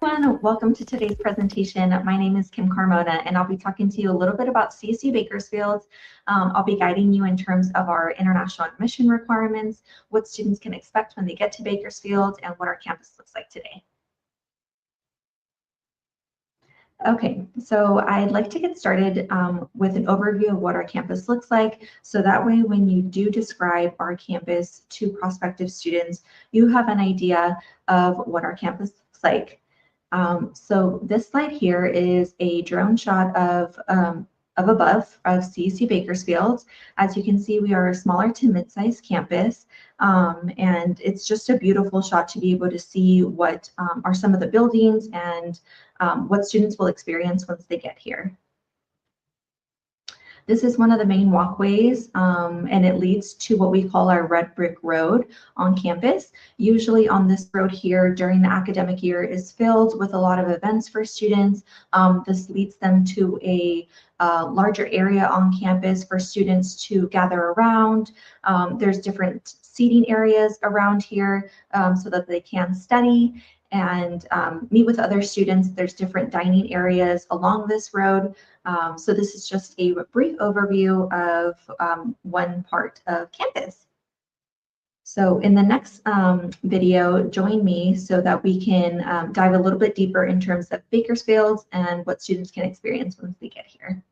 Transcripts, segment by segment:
Everyone, welcome to today's presentation. My name is Kim Carmona, and I'll be talking to you a little bit about CSU Bakersfield. I'll be guiding you in terms of our international admission requirements, what students can expect when they get to Bakersfield, and what our campus looks like today. Okay, so I'd like to get started with an overview of what our campus looks like. So that way, when you do describe our campus to prospective students, you have an idea of what our campus looks like. So this slide here is a drone shot of above of CSU Bakersfield. As you can see, we are a smaller to mid-sized campus, and it's just a beautiful shot to be able to see what are some of the buildings and what students will experience once they get here. This is one of the main walkways, and it leads to what we call our red brick road on campus. Usually on this road here during the academic year is filled with a lot of events for students. This leads them to a larger area on campus for students to gather around. There's different seating areas around here so that they can study and meet with other students. There's different dining areas along this road. So this is just a brief overview of one part of campus. So in the next video, join me so that we can dive a little bit deeper in terms of Bakersfield and what students can experience once they get here.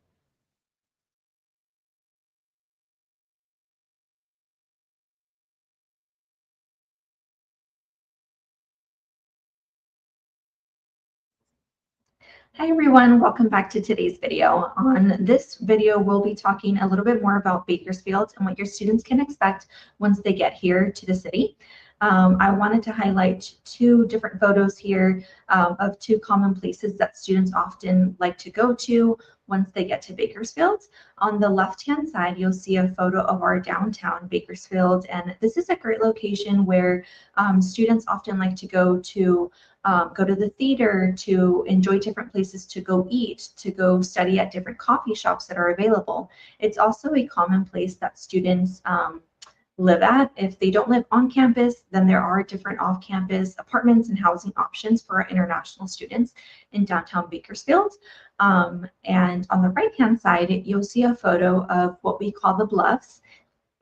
Hi everyone, welcome back to today's video. On this video, we'll be talking a little bit more about Bakersfield and what your students can expect once they get here to the city. I wanted to highlight two different photos here of two common places that students often like to go to once they get to Bakersfield. On the left-hand side, you'll see a photo of our downtown Bakersfield, and this is a great location where students often like to go to the theater, to enjoy different places to go eat, to go study at different coffee shops that are available. It's also a common place that students live at. If they don't live on campus, then there are different off-campus apartments and housing options for our international students in downtown Bakersfield. And on the right-hand side, you'll see a photo of what we call the Bluffs.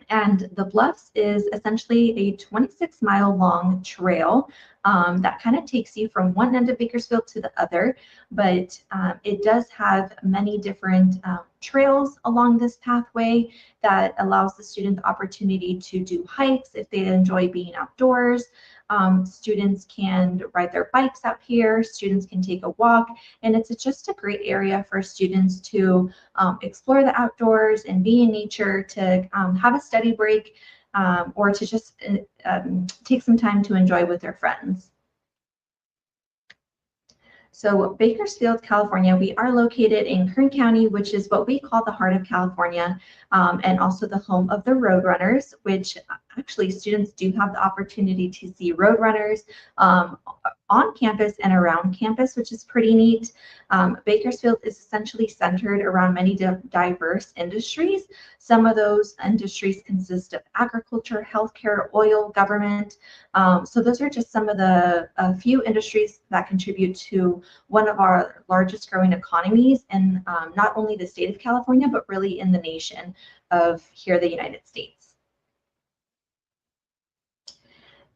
And the Bluffs is essentially a 26-mile long trail that kind of takes you from one end of Bakersfield to the other, but it does have many different trails along this pathway that allows the student the opportunity to do hikes if they enjoy being outdoors. Students can ride their bikes out here, students can take a walk, and it's just a great area for students to explore the outdoors and be in nature, to have a study break, or to just take some time to enjoy with their friends. So Bakersfield, California, we are located in Kern County, which is what we call the heart of California, and also the home of the Roadrunners, which actually students do have the opportunity to see Roadrunners on campus and around campus, which is pretty neat. Bakersfield is essentially centered around many diverse industries. Some of those industries consist of agriculture, healthcare, oil, government. So those are just some of the few industries that contribute to one of our largest growing economies in not only the state of California, but really in the nation of here, the United States.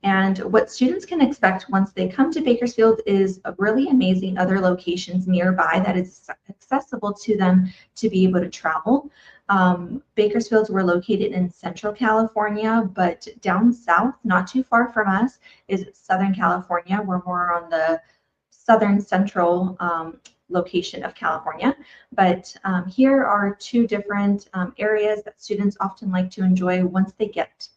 And what students can expect once they come to Bakersfield is a really amazing other locations nearby that is accessible to them to be able to travel. Bakersfield, we're located in Central California, but down south, not too far from us, is Southern California. We're more on the southern central location of California. But here are two different areas that students often like to enjoy once they get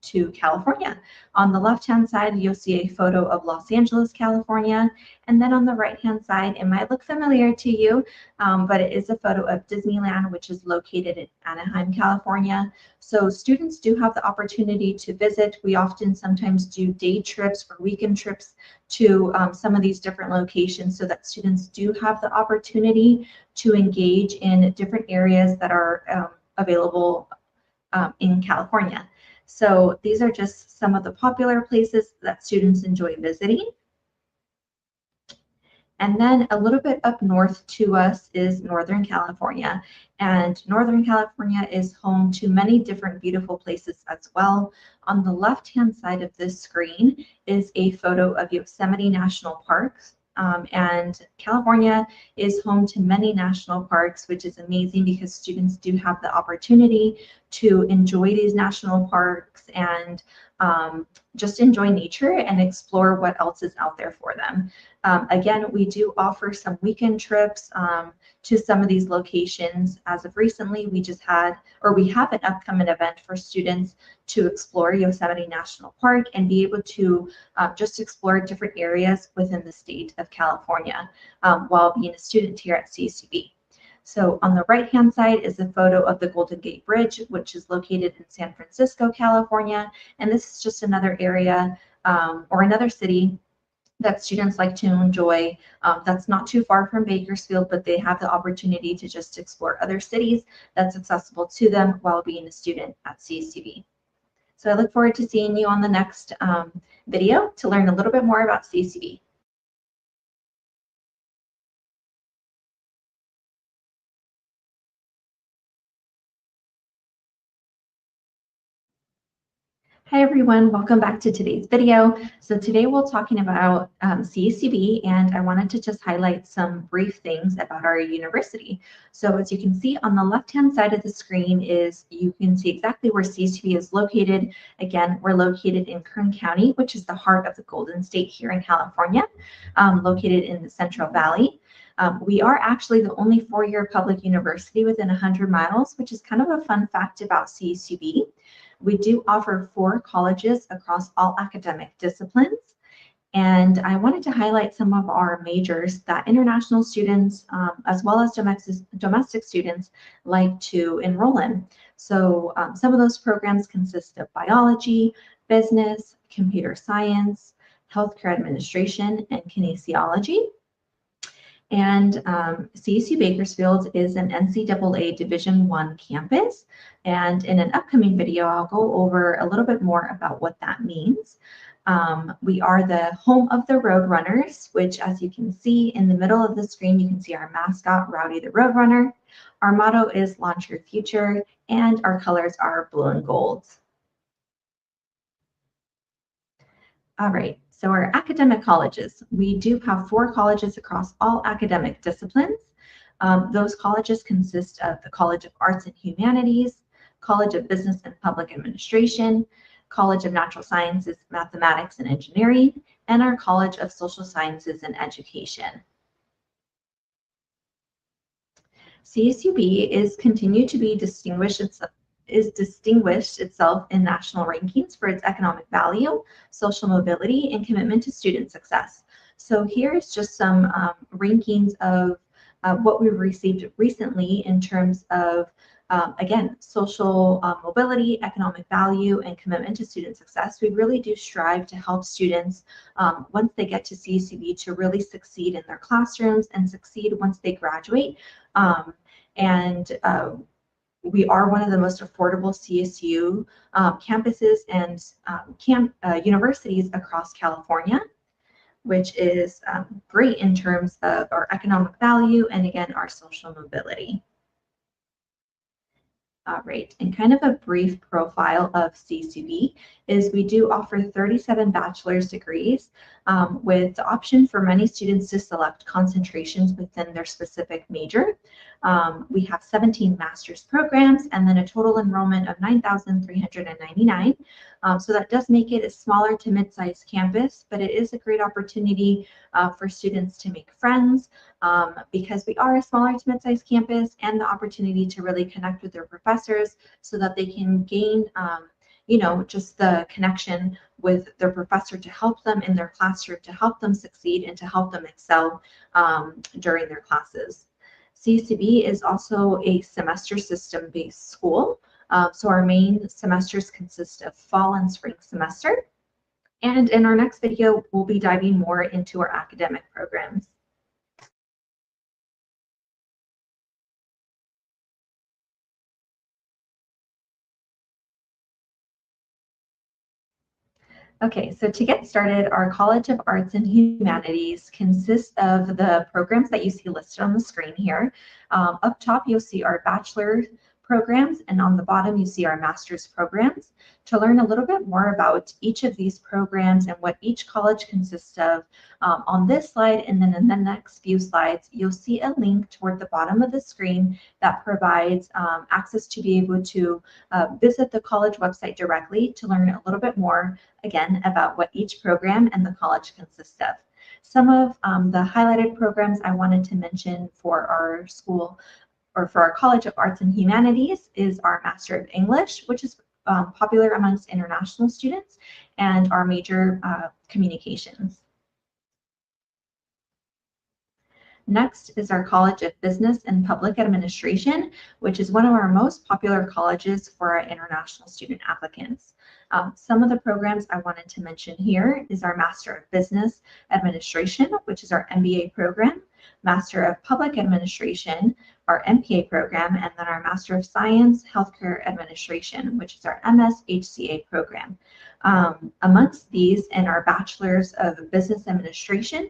to California. On the left-hand side, you'll see a photo of Los Angeles, California. And then on the right-hand side, it might look familiar to you, but it is a photo of Disneyland, which is located in Anaheim, California. So students do have the opportunity to visit. We often sometimes do day trips or weekend trips to some of these different locations so that students do have the opportunity to engage in different areas that are available in California. So these are just some of the popular places that students enjoy visiting. And then a little bit up north to us is Northern California. And Northern California is home to many different beautiful places as well. On the left-hand side of this screen is a photo of Yosemite National Park. And California is home to many national parks, which is amazing because students do have the opportunity to enjoy these national parks and just enjoy nature and explore what else is out there for them. Again, we do offer some weekend trips to some of these locations. As of recently, we have an upcoming event for students to explore Yosemite National Park and be able to just explore different areas within the state of California while being a student here at CSUB. So on the right-hand side is a photo of the Golden Gate Bridge, which is located in San Francisco, California. And this is just another area or another city that students like to enjoy. That's not too far from Bakersfield, but they have the opportunity to just explore other cities that's accessible to them while being a student at CSUB. So I look forward to seeing you on the next video to learn a little bit more about CSUB. Hi everyone, welcome back to today's video. So today we're talking about CSUB, and I wanted to just highlight some brief things about our university. So as you can see on the left-hand side of the screen you can see exactly where CSUB is located. Again, we're located in Kern County, which is the heart of the Golden State here in California, located in the Central Valley. We are actually the only four-year public university within 100 miles, which is kind of a fun fact about CSUB. We do offer 4 colleges across all academic disciplines. And I wanted to highlight some of our majors that international students, as well as domestic students, like to enroll in. So some of those programs consist of biology, business, computer science, healthcare administration, and kinesiology. And CSU Bakersfield is an NCAA Division I campus. And in an upcoming video, I'll go over a little bit more about what that means. We are the home of the Roadrunners, which, as you can see in the middle of the screen, you can see our mascot, Rowdy the Roadrunner. Our motto is Launch Your Future, and our colors are blue and gold. All right, so our academic colleges. We do have 4 colleges across all academic disciplines. Those colleges consist of the College of Arts and Humanities, College of Business and Public Administration, College of Natural Sciences, Mathematics and Engineering, and our College of Social Sciences and Education. CSUB is continued to be distinguished itself in national rankings for its economic value, social mobility, and commitment to student success. So here's just some rankings of what we've received recently in terms of, again, social mobility, economic value, and commitment to student success. We really do strive to help students once they get to CSUB to really succeed in their classrooms and succeed once they graduate. We are one of the most affordable CSU campuses and universities across California, which is great in terms of our economic value and, again, our social mobility. All right, and kind of a brief profile of CSUB is we do offer 37 bachelor's degrees with the option for many students to select concentrations within their specific major. We have 17 master's programs and then a total enrollment of 9,399. So that does make it a smaller to mid-sized campus, but it is a great opportunity for students to make friends because we are a smaller to mid-sized campus, and the opportunity to really connect with their professors so that they can gain just the connection with their professor to help them in their classroom, to help them succeed, and to help them excel during their classes. CSUB is also a semester system-based school. So our main semesters consist of fall and spring semester. And in our next video, we'll be diving more into our academic programs. Okay, so to get started, our College of Arts and Humanities consists of the programs that you see listed on the screen here. Up top, you'll see our bachelor programs, and on the bottom, you see our master's programs. To learn a little bit more about each of these programs and what each college consists of, on this slide and then in the next few slides, you'll see a link toward the bottom of the screen that provides access to be able to visit the college website directly to learn a little bit more, again, about what each program and the college consists of. Some of the highlighted programs I wanted to mention for our school or for our College of Arts and Humanities is our Master of English, which is popular amongst international students, and our major communications. Next is our College of Business and Public Administration, which is one of our most popular colleges for our international student applicants. Some of the programs I wanted to mention here is our Master of Business Administration, which is our MBA program, Master of Public Administration, our MPA program, and then our Master of Science Healthcare Administration, which is our MS-HCA program. Amongst these and our Bachelors of Business Administration,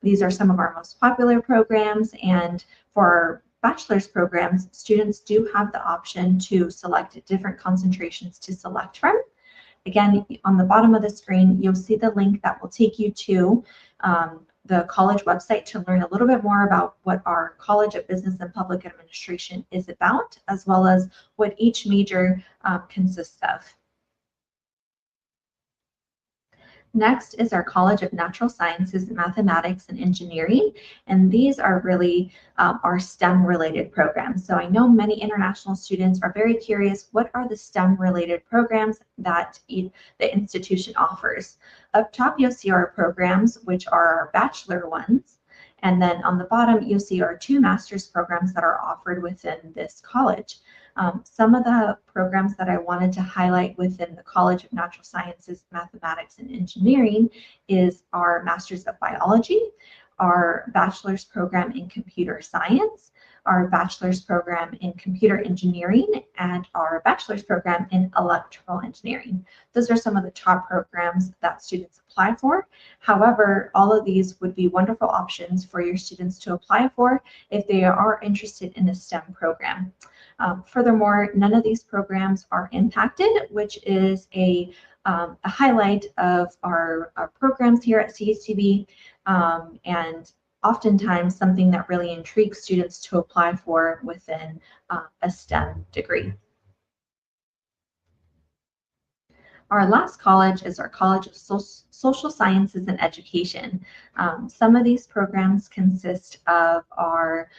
these are some of our most popular programs, and for our bachelor's programs, students do have the option to select different concentrations to select from. Again, on the bottom of the screen, you'll see the link that will take you to the college website to learn a little bit more about what our College of Business and Public Administration is about, as well as what each major consists of. Next is our College of Natural Sciences, Mathematics, and Engineering, and these are really our STEM-related programs. So I know many international students are very curious, what are the STEM-related programs that the institution offers? Up top, you'll see our programs, which are our bachelor ones, and then on the bottom, you'll see our 2 master's programs that are offered within this college. Some of the programs that I wanted to highlight within the College of Natural Sciences, Mathematics, and Engineering is our Masters of Biology, our Bachelor's program in Computer Science, our Bachelor's program in Computer Engineering, and our Bachelor's program in Electrical Engineering. Those are some of the top programs that students apply for. However, all of these would be wonderful options for your students to apply for if they are interested in a STEM program. Furthermore, none of these programs are impacted, which is a highlight of our programs here at CACB, and oftentimes something that really intrigues students to apply for within a STEM degree. Our last college is our College of Social Sciences and Education. Some of these programs consist of our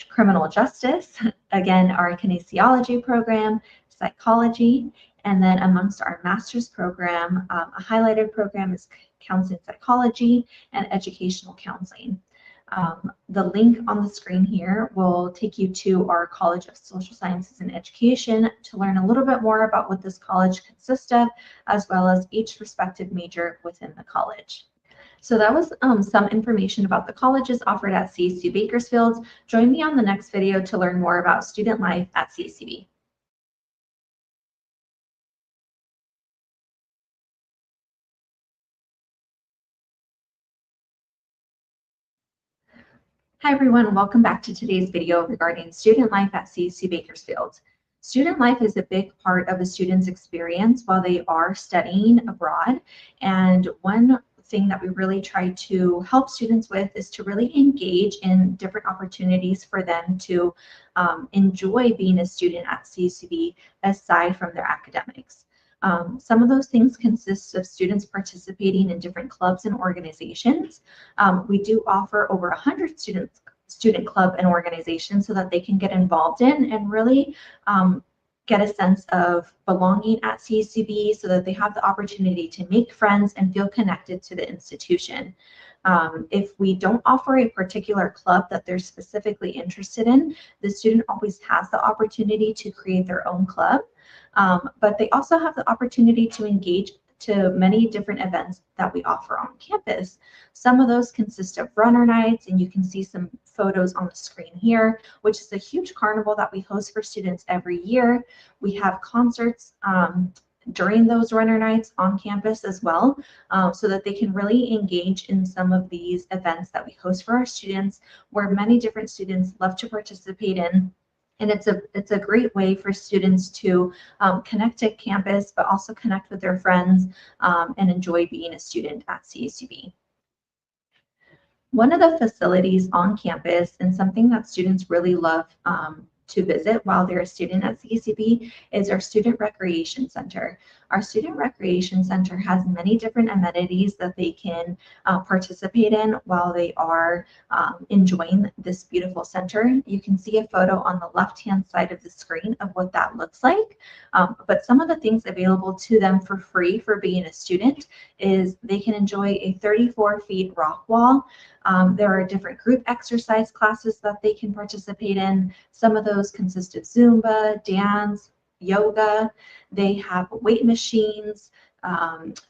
criminal justice, again, our kinesiology program, psychology, and then amongst our master's program, a highlighted program is counseling psychology and educational counseling. The link on the screen here will take you to our College of Social Sciences and Education to learn a little bit more about what this college consists of, as well as each respective major within the college. So that was some information about the colleges offered at CSU Bakersfield. Join me on the next video to learn more about student life at CSUB. Hi everyone, welcome back to today's video regarding student life at CSU Bakersfield. Student life is a big part of a student's experience while they are studying abroad, and one thing that we really try to help students with is to really engage in different opportunities for them to enjoy being a student at CSUB aside from their academics. Some of those things consist of students participating in different clubs and organizations. We do offer over 100 student club and organizations so that they can get involved in and really get a sense of belonging at CSUB so that they have the opportunity to make friends and feel connected to the institution. If we don't offer a particular club that they're specifically interested in, the student always has the opportunity to create their own club, but they also have the opportunity to engage to many different events that we offer on campus. Some of those consist of runner nights, and you can see some photos on the screen here, which is a huge carnival that we host for students every year. We have concerts during those runner nights on campus as well, so that they can really engage in some of these events that we host for our students, where many different students love to participate in. And it's a great way for students to connect to campus, but also connect with their friends and enjoy being a student at CSUB. One of the facilities on campus, and something that students really love to visit while they're a student at CSUB, is our Student Recreation Center. Our Student Recreation Center has many different amenities that they can participate in while they are enjoying this beautiful center. You can see a photo on the left-hand side of the screen of what that looks like. But some of the things available to them for free for being a student is they can enjoy a 34 feet rock wall. There are different group exercise classes that they can participate in. Some of those consist of Zumba, dance, yoga. They have weight machines.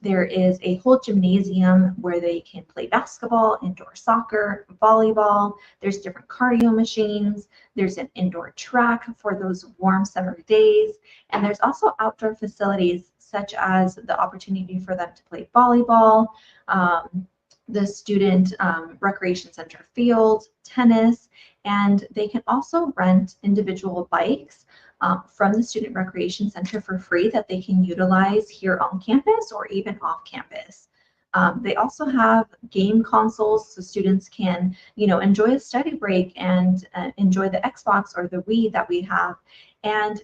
There is a whole gymnasium where they can play basketball, indoor soccer, volleyball. There's different cardio machines. There's an indoor track for those warm summer days. And there's also outdoor facilities such as the opportunity for them to play volleyball, the student recreation center field, tennis, and they can also rent individual bikes from the Student Recreation Center for free that they can utilize here on campus or even off campus. They also have game consoles so students can, enjoy a study break and enjoy the Xbox or the Wii that we have. And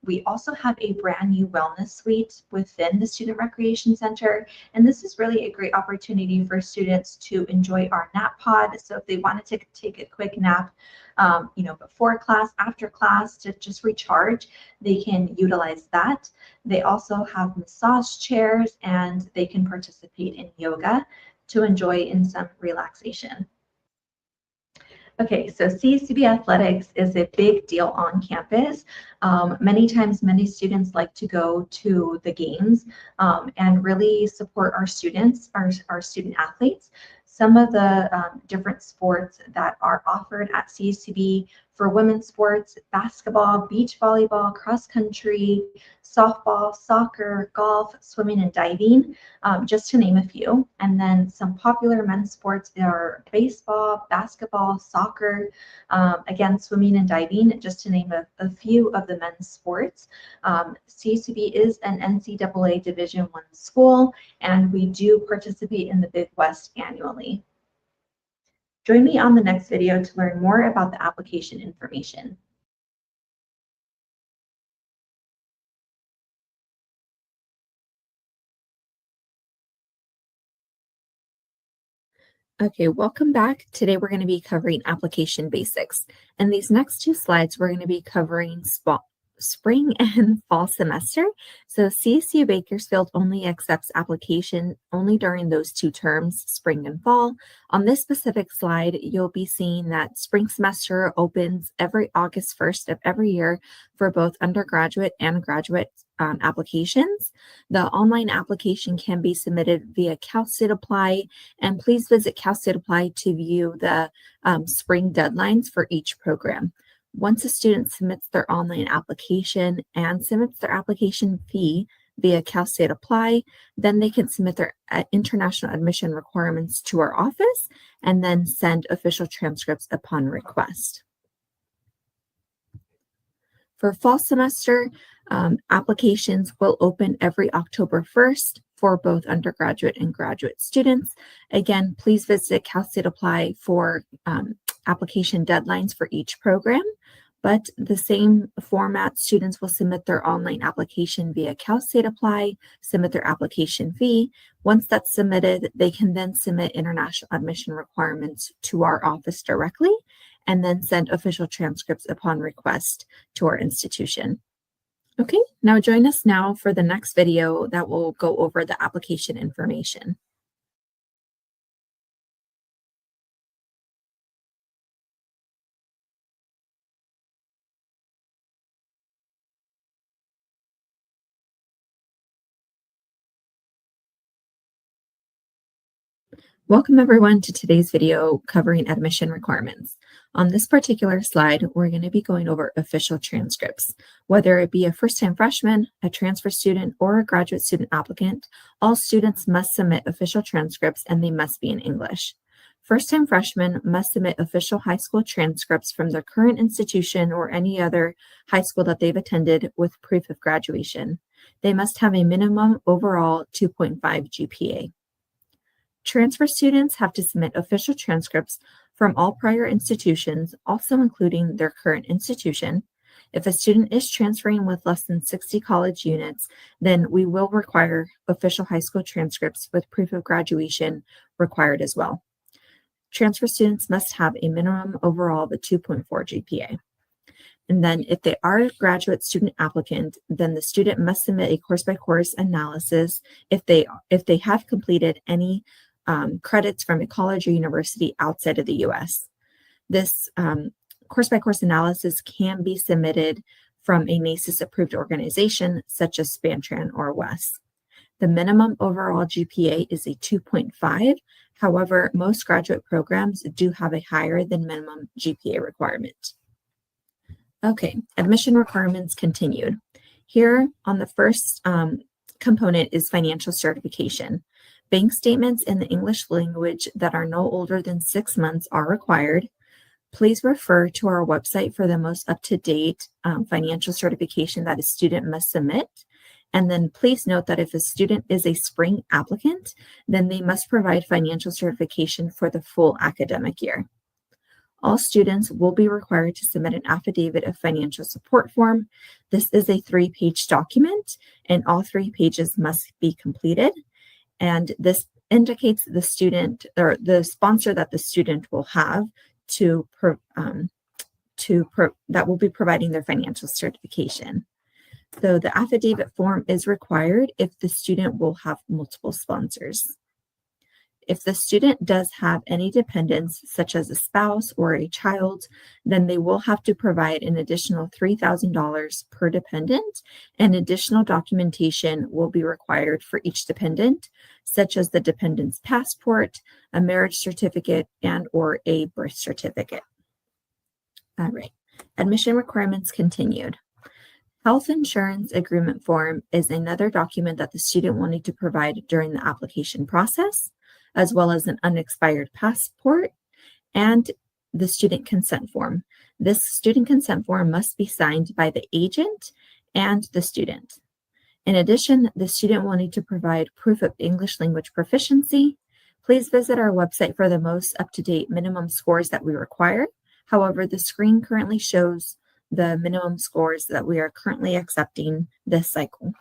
we also have a brand new wellness suite within the Student Recreation Center. And this is really a great opportunity for students to enjoy our nap pod. So if they wanted to take a quick nap, before class, after class, to just recharge, they can utilize that. They also have massage chairs and they can participate in yoga to enjoy in some relaxation. Okay, so CSUB athletics is a big deal on campus. Many times, many students like to go to the games and really support our students, our student athletes. Some of the different sports that are offered at CSUB for women's sports: basketball, beach volleyball, cross country, softball, soccer, golf, swimming, and diving, just to name a few. And then some popular men's sports are baseball, basketball, soccer, again, swimming and diving, just to name a few of the men's sports. CSUB is an NCAA Division I school, and we do participate in the Big West annually. Join me on the next video to learn more about the application information. Okay, welcome back. Today we're going to be covering application basics. And these next two slides, we're going to be covering spring and fall semester. So CSU Bakersfield only accepts application only during those two terms, spring and fall. On this specific slide, you'll be seeing that spring semester opens every August 1st of every year for both undergraduate and graduate applications. The online application can be submitted via Cal State Apply, and please visit Cal State Apply to view the spring deadlines for each program. Once a student submits their online application and submits their application fee via Cal State Apply, then they can submit their international admission requirements to our office and then send official transcripts upon request. For fall semester, applications will open every October 1st for both undergraduate and graduate students. Again, please visit Cal State Apply for application deadlines for each program, but the same format, students will submit their online application via Cal State Apply, submit their application fee. Once that's submitted, they can then submit international admission requirements to our office directly, and then send official transcripts upon request to our institution. Okay, now join us now for the next video that will go over the application information. Welcome everyone to today's video covering admission requirements. On this particular slide, we're going to be going over official transcripts. Whether it be a first-time freshman, a transfer student, or a graduate student applicant, all students must submit official transcripts and they must be in English. First-time freshmen must submit official high school transcripts from their current institution or any other high school that they've attended with proof of graduation. They must have a minimum overall 2.5 GPA. Transfer students have to submit official transcripts from all prior institutions, also including their current institution. If a student is transferring with less than 60 college units, then we will require official high school transcripts with proof of graduation required as well. Transfer students must have a minimum overall of a 2.4 GPA. And then if they are a graduate student applicant, then the student must submit a course-by-course analysis if they have completed any credits from a college or university outside of the U.S. This course-by-course analysis can be submitted from a NACCES-approved organization such as Spantran or WES. The minimum overall GPA is a 2.5. However, most graduate programs do have a higher than minimum GPA requirement. Okay, admission requirements continued. Here on the first component is financial certification. Bank statements in the English language that are no older than 6 months are required. Please refer to our website for the most up-to-date financial certification that a student must submit. And then please note that if a student is a spring applicant, then they must provide financial certification for the full academic year. All students will be required to submit an affidavit of financial support form. This is a 3-page document, and all 3 pages must be completed. And this indicates the student or the sponsor that the student will have that will be providing their financial certification. So the affidavit form is required if the student will have multiple sponsors. If the student does have any dependents, such as a spouse or a child, then they will have to provide an additional $3,000 per dependent, and additional documentation will be required for each dependent, such as the dependent's passport, a marriage certificate, and or a birth certificate. All right, admission requirements continued. Health insurance agreement form is another document that the student will need to provide during the application process, as well as an unexpired passport and the student consent form. This student consent form must be signed by the agent and the student. In addition, the student will need to provide proof of English language proficiency. Please visit our website for the most up-to-date minimum scores that we require. However, the screen currently shows the minimum scores that we are currently accepting this cycle.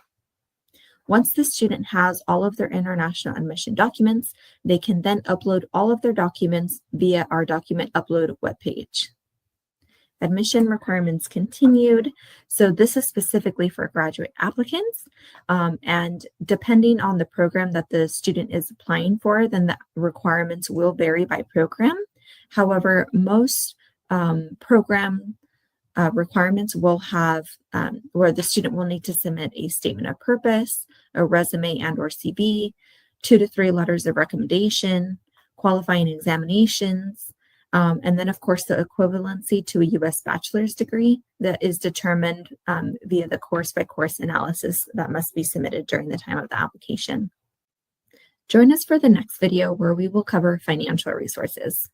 Once the student has all of their international admission documents, they can then upload all of their documents via our document upload webpage. Admission requirements continued. So this is specifically for graduate applicants. And depending on the program that the student is applying for, then the requirements will vary by program. However, most program requirements will have where the student will need to submit a statement of purpose, a resume and or CV, 2 to 3 letters of recommendation, qualifying examinations, and then of course the equivalency to a U.S. bachelor's degree that is determined via the course-by-course analysis that must be submitted during the time of the application. Join us for the next video where we will cover financial resources.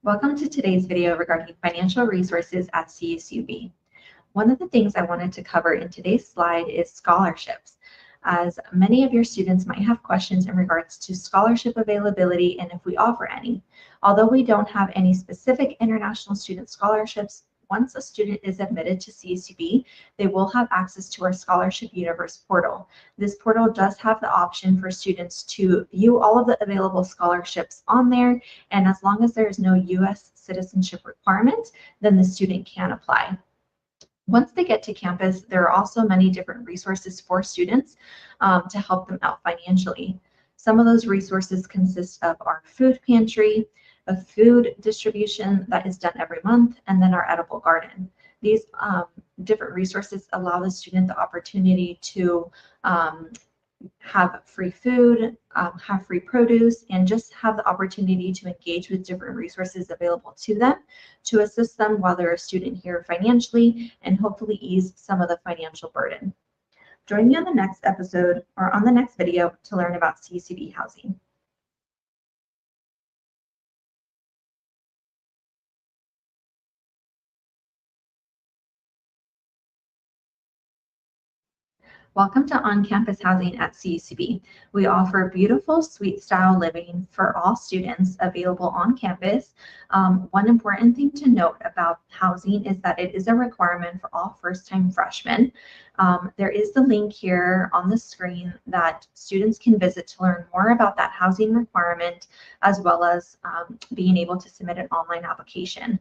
Welcome to today's video regarding financial resources at CSUB. One of the things I wanted to cover in today's slide is scholarships, as many of your students might have questions in regards to scholarship availability and if we offer any. Although we don't have any specific international student scholarships, once a student is admitted to CSUB, they will have access to our Scholarship Universe portal. This portal does have the option for students to view all of the available scholarships on there, and as long as there is no U.S. citizenship requirement, then the student can apply. Once they get to campus, there are also many different resources for students to help them out financially. Some of those resources consist of our food pantry, a food distribution that is done every month, and then our edible garden. These different resources allow the student the opportunity to have free food, have free produce, and just have the opportunity to engage with different resources available to them to assist them while they're a student here financially and hopefully ease some of the financial burden. Join me on the next episode or on the next video to learn about CUCB housing. Welcome to on-campus housing at CUCB. We offer beautiful suite-style living for all students available on campus. One important thing to note about housing is that it is a requirement for all first-time freshmen. There is the link here on the screen that students can visit to learn more about that housing requirement, as well as being able to submit an online application.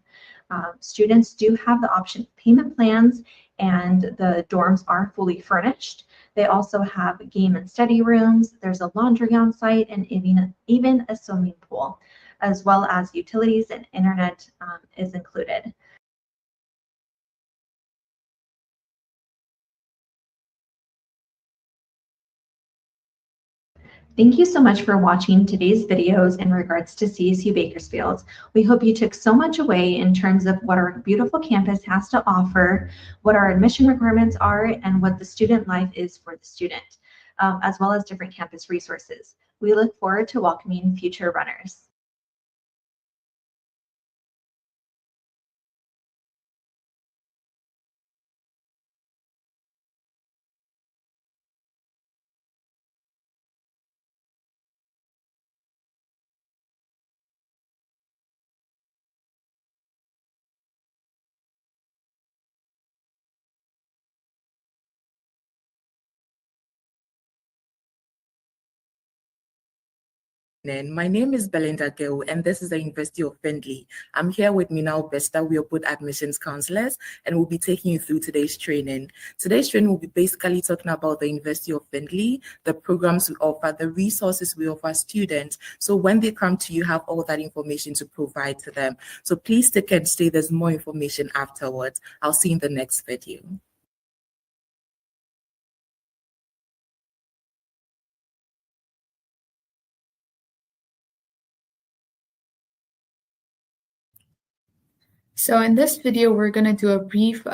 Students do have the option of payment plans, and the dorms are fully furnished. They also have game and study rooms. There's a laundry on site and even a swimming pool, as well as utilities and internet is included. Thank you so much for watching today's videos in regards to CSU Bakersfield. We hope you took so much away in terms of what our beautiful campus has to offer, what our admission requirements are, and what the student life is for the student, as well as different campus resources. We look forward to welcoming future runners. My name is Belinda Gill, and this is the University of Findlay. I'm here with Minal Besta. We are both admissions counselors, and we'll be taking you through today's training. Today's training will be basically talking about the University of Findlay, the programs we offer, the resources we offer students. So when they come to you, have all that information to provide to them. So please stick and stay. There's more information afterwards. I'll see you in the next video. So in this video, we're going to do a brief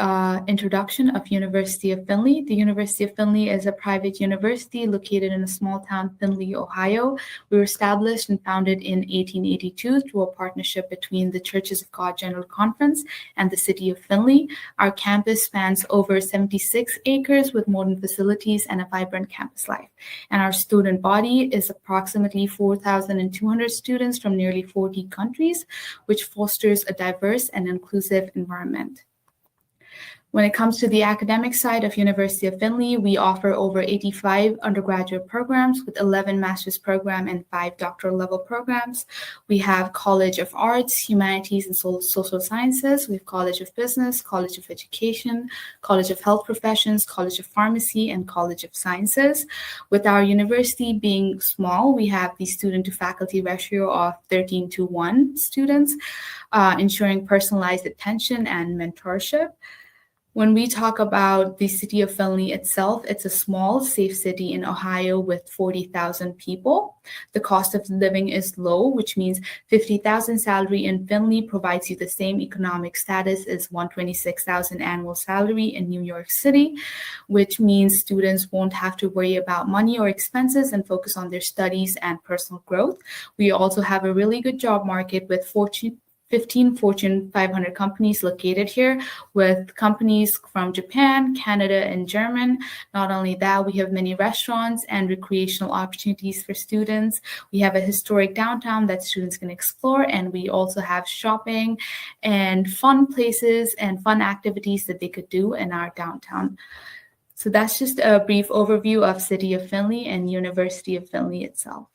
introduction of University of Findlay. The University of Findlay is a private university located in a small town, Findlay, Ohio. We were established and founded in 1882 through a partnership between the Churches of God General Conference and the city of Findlay. Our campus spans over 76 acres with modern facilities and a vibrant campus life. And our student body is approximately 4,200 students from nearly 40 countries, which fosters a diverse and inclusive environment. When it comes to the academic side of University of Findlay, we offer over 85 undergraduate programs with 11 master's program and 5 doctoral level programs. We have College of Arts, Humanities, and Social Sciences. We have College of Business, College of Education, College of Health Professions, College of Pharmacy, and College of Sciences. With our university being small, we have the student to faculty ratio of 13:1 students, ensuring personalized attention and mentorship. When we talk about the city of Findlay itself, it's a small, safe city in Ohio with 40,000 people. The cost of living is low, which means $50,000 salary in Findlay provides you the same economic status as $126,000 annual salary in New York City, which means students won't have to worry about money or expenses and focus on their studies and personal growth. We also have a really good job market with 15 Fortune 500 companies located here, with companies from Japan, Canada, and Germany. Not only that, we have many restaurants and recreational opportunities for students. We have a historic downtown that students can explore, and we also have shopping and fun places and fun activities that they could do in our downtown. So that's just a brief overview of City of Findlay and University of Findlay itself.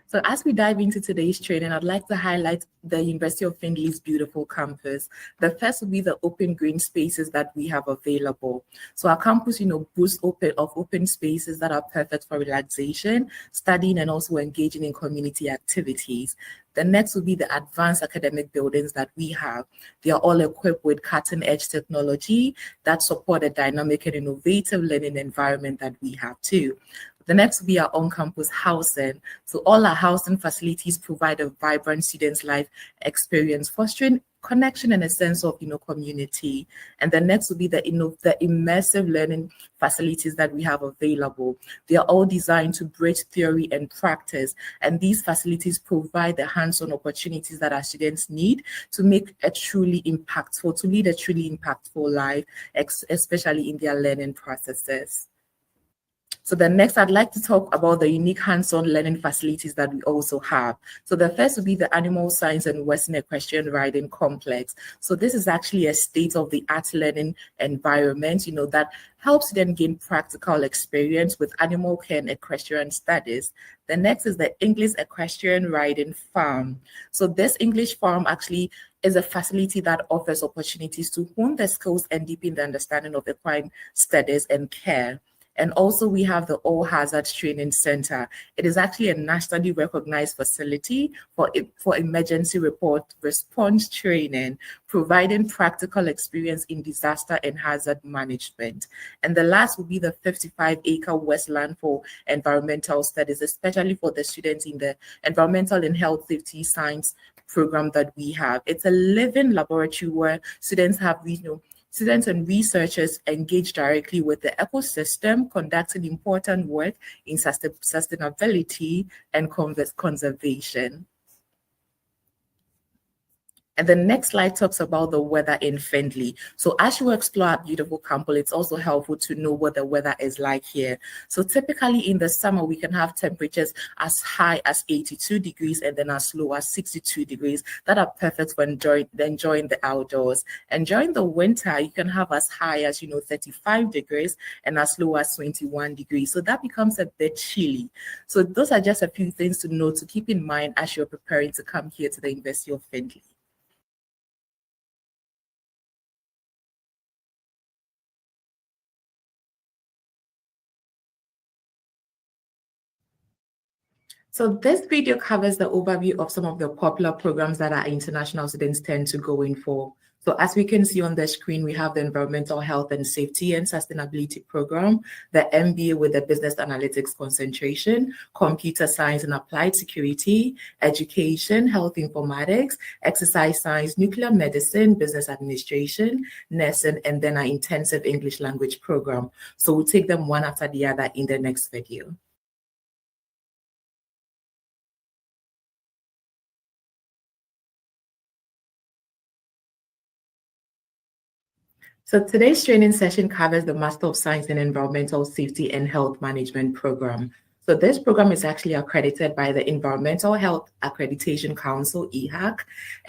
So as we dive into today's training, I'd like to highlight the University of Findlay's beautiful campus. The first will be the open green spaces that we have available. So our campus, boasts open spaces that are perfect for relaxation, studying, and also engaging in community activities. The next will be the advanced academic buildings that we have. They are all equipped with cutting-edge technology that support a dynamic and innovative learning environment that we have too. The next will be our on-campus housing. So all our housing facilities provide a vibrant students' life experience, fostering connection and a sense of community. And the next will be the immersive learning facilities that we have available. They are all designed to bridge theory and practice, and these facilities provide the hands-on opportunities that our students need to lead a truly impactful life, especially in their learning processes. So then next, I'd like to talk about the unique hands-on learning facilities that we also have. So the first will be the Animal Science and Western Equestrian Riding Complex. So this is actually a state-of-the-art learning environment, that helps them gain practical experience with animal care and equestrian studies. The next is the English Equestrian Riding Farm. So this English farm actually is a facility that offers opportunities to hone the skills and deepen the understanding of equine studies and care. And also we have the All Hazards Training Center. It is actually a nationally recognized facility for emergency response training, providing practical experience in disaster and hazard management. And the last will be the 55-acre Westland for environmental studies, especially for the students in the environmental and health safety science program that we have. It's a living laboratory where students and researchers engage directly with the ecosystem, conducting important work in sustainability and conservation. And the next slide talks about the weather in Findlay. So as you explore our beautiful campus, it's also helpful to know what the weather is like here. So typically in the summer, we can have temperatures as high as 82 degrees and then as low as 62 degrees that are perfect for enjoying the outdoors. And during the winter, you can have as high as 35 degrees and as low as 21 degrees. So that becomes a bit chilly. So those are just a few things to know, to keep in mind as you're preparing to come here to the University of Findlay. So this video covers the overview of some of the popular programs that our international students tend to go in for. So as we can see on the screen, we have the Environmental Health and Safety and Sustainability program, the MBA with the Business Analytics concentration, Computer Science and Applied Security, Education, Health Informatics, Exercise Science, Nuclear Medicine, Business Administration, Nursing, and then our Intensive English Language program. So we'll take them one after the other in the next video. So today's training session covers the Master of Science in Environmental Safety and Health Management program. So this program is actually accredited by the Environmental Health Accreditation Council, EHAC,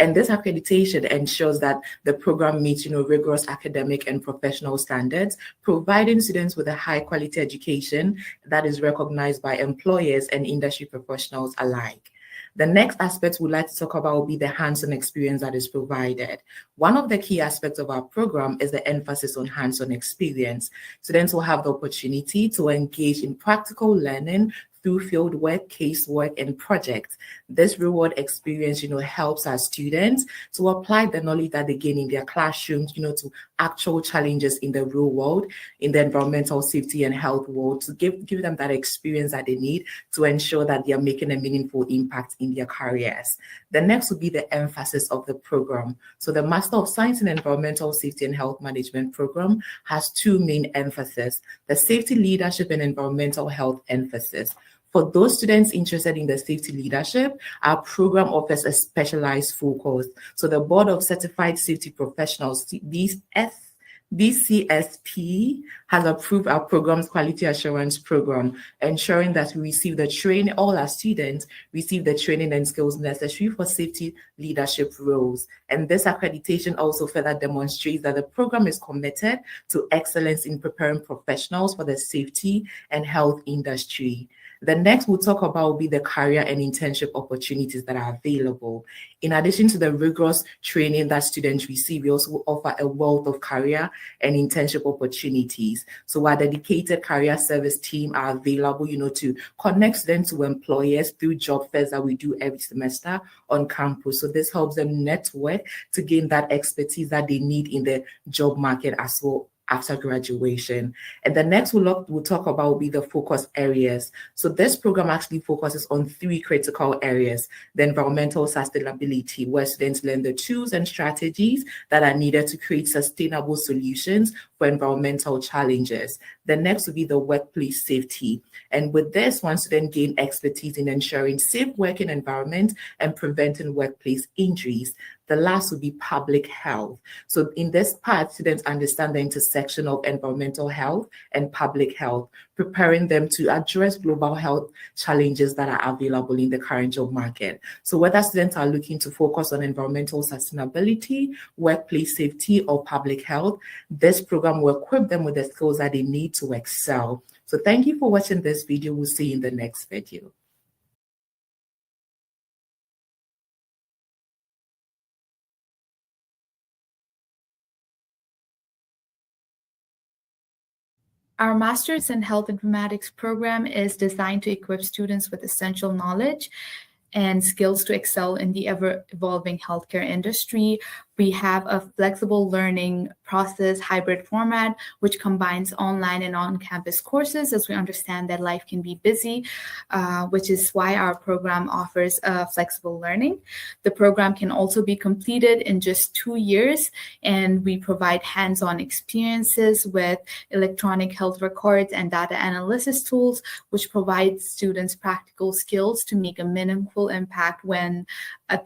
and this accreditation ensures that the program meets rigorous academic and professional standards, providing students with a high-quality education that is recognized by employers and industry professionals alike. The next aspect we'd like to talk about will be the hands-on experience that is provided. One of the key aspects of our program is the emphasis on hands-on experience. Students will have the opportunity to engage in practical learning through fieldwork, casework, and projects. This reward experience, helps our students to apply the knowledge that they gain in their classrooms, to actual challenges in the real world, in the environmental safety and health world, to give them that experience that they need to ensure that they are making a meaningful impact in their careers. The next will be the emphasis of the program. So the Master of Science in Environmental Safety and Health Management program has two main emphases: the Safety Leadership and Environmental Health emphasis. For those students interested in the safety leadership, our program offers a specialized full course. So the Board of Certified Safety Professionals, BCSP, has approved our program's quality assurance program, ensuring that we receive the training, all our students receive the training and skills necessary for safety leadership roles. And this accreditation also further demonstrates that the program is committed to excellence in preparing professionals for the safety and health industry. The next we'll talk about will be the career and internship opportunities that are available. In addition to the rigorous training that students receive, we also offer a wealth of career and internship opportunities. So our dedicated career service team are available, to connect them to employers through job fairs that we do every semester on campus. So this helps them network to gain that expertise that they need in the job market as well after graduation. And the next we'll talk about will be the focus areas. So this program actually focuses on 3 critical areas: the environmental sustainability, where students learn the tools and strategies that are needed to create sustainable solutions for environmental challenges. The next will be the workplace safety. And with this, one student gain expertise in ensuring safe working environment and preventing workplace injuries. The last will be public health. So in this part, students understand the intersection of environmental health and public health, preparing them to address global health challenges that are available in the current job market. So whether students are looking to focus on environmental sustainability, workplace safety, or public health, this program will equip them with the skills that they need to excel. So thank you for watching this video. We'll see you in the next video. Our Master's in Health Informatics program is designed to equip students with essential knowledge and skills to excel in the ever-evolving healthcare industry. We have a flexible learning process hybrid format, which combines online and on-campus courses, as we understand that life can be busy, which is why our program offers flexible learning. The program can also be completed in just 2 years, and we provide hands-on experiences with electronic health records and data analysis tools, which provide students practical skills to make a meaningful impact when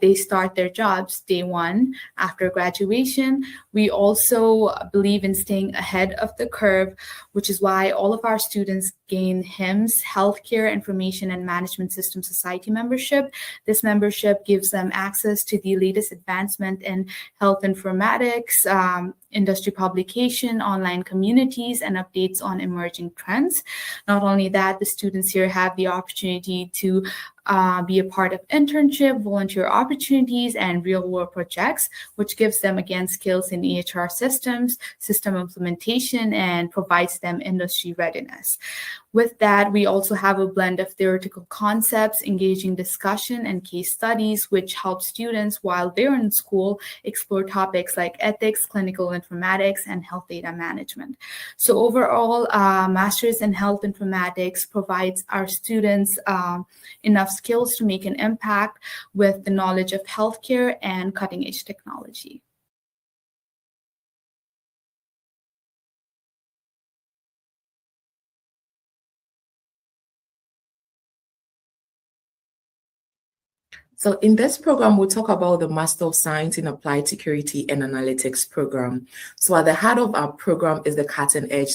they start their jobs day one after graduation. We also believe in staying ahead of the curve, which is why all of our students gain HIMSS, Healthcare Information and Management System Society membership. This membership gives them access to the latest advancement in health informatics, industry publication, online communities, and updates on emerging trends. Not only that, the students here have the opportunity to be a part of internship, volunteer opportunities, and real-world projects, which gives them, again, skills in EHR systems, system implementation, and provides them industry readiness. With that, we also have a blend of theoretical concepts, engaging discussion, and case studies, which help students, while they're in school, explore topics like ethics, clinical informatics, and health data management. So overall, Master's in Health Informatics provides our students enough skills to make an impact with the knowledge of healthcare and cutting-edge technology. So in this program, we'll talk about the Master of Science in Applied Security and Analytics program. So at the heart of our program is the cutting-edge,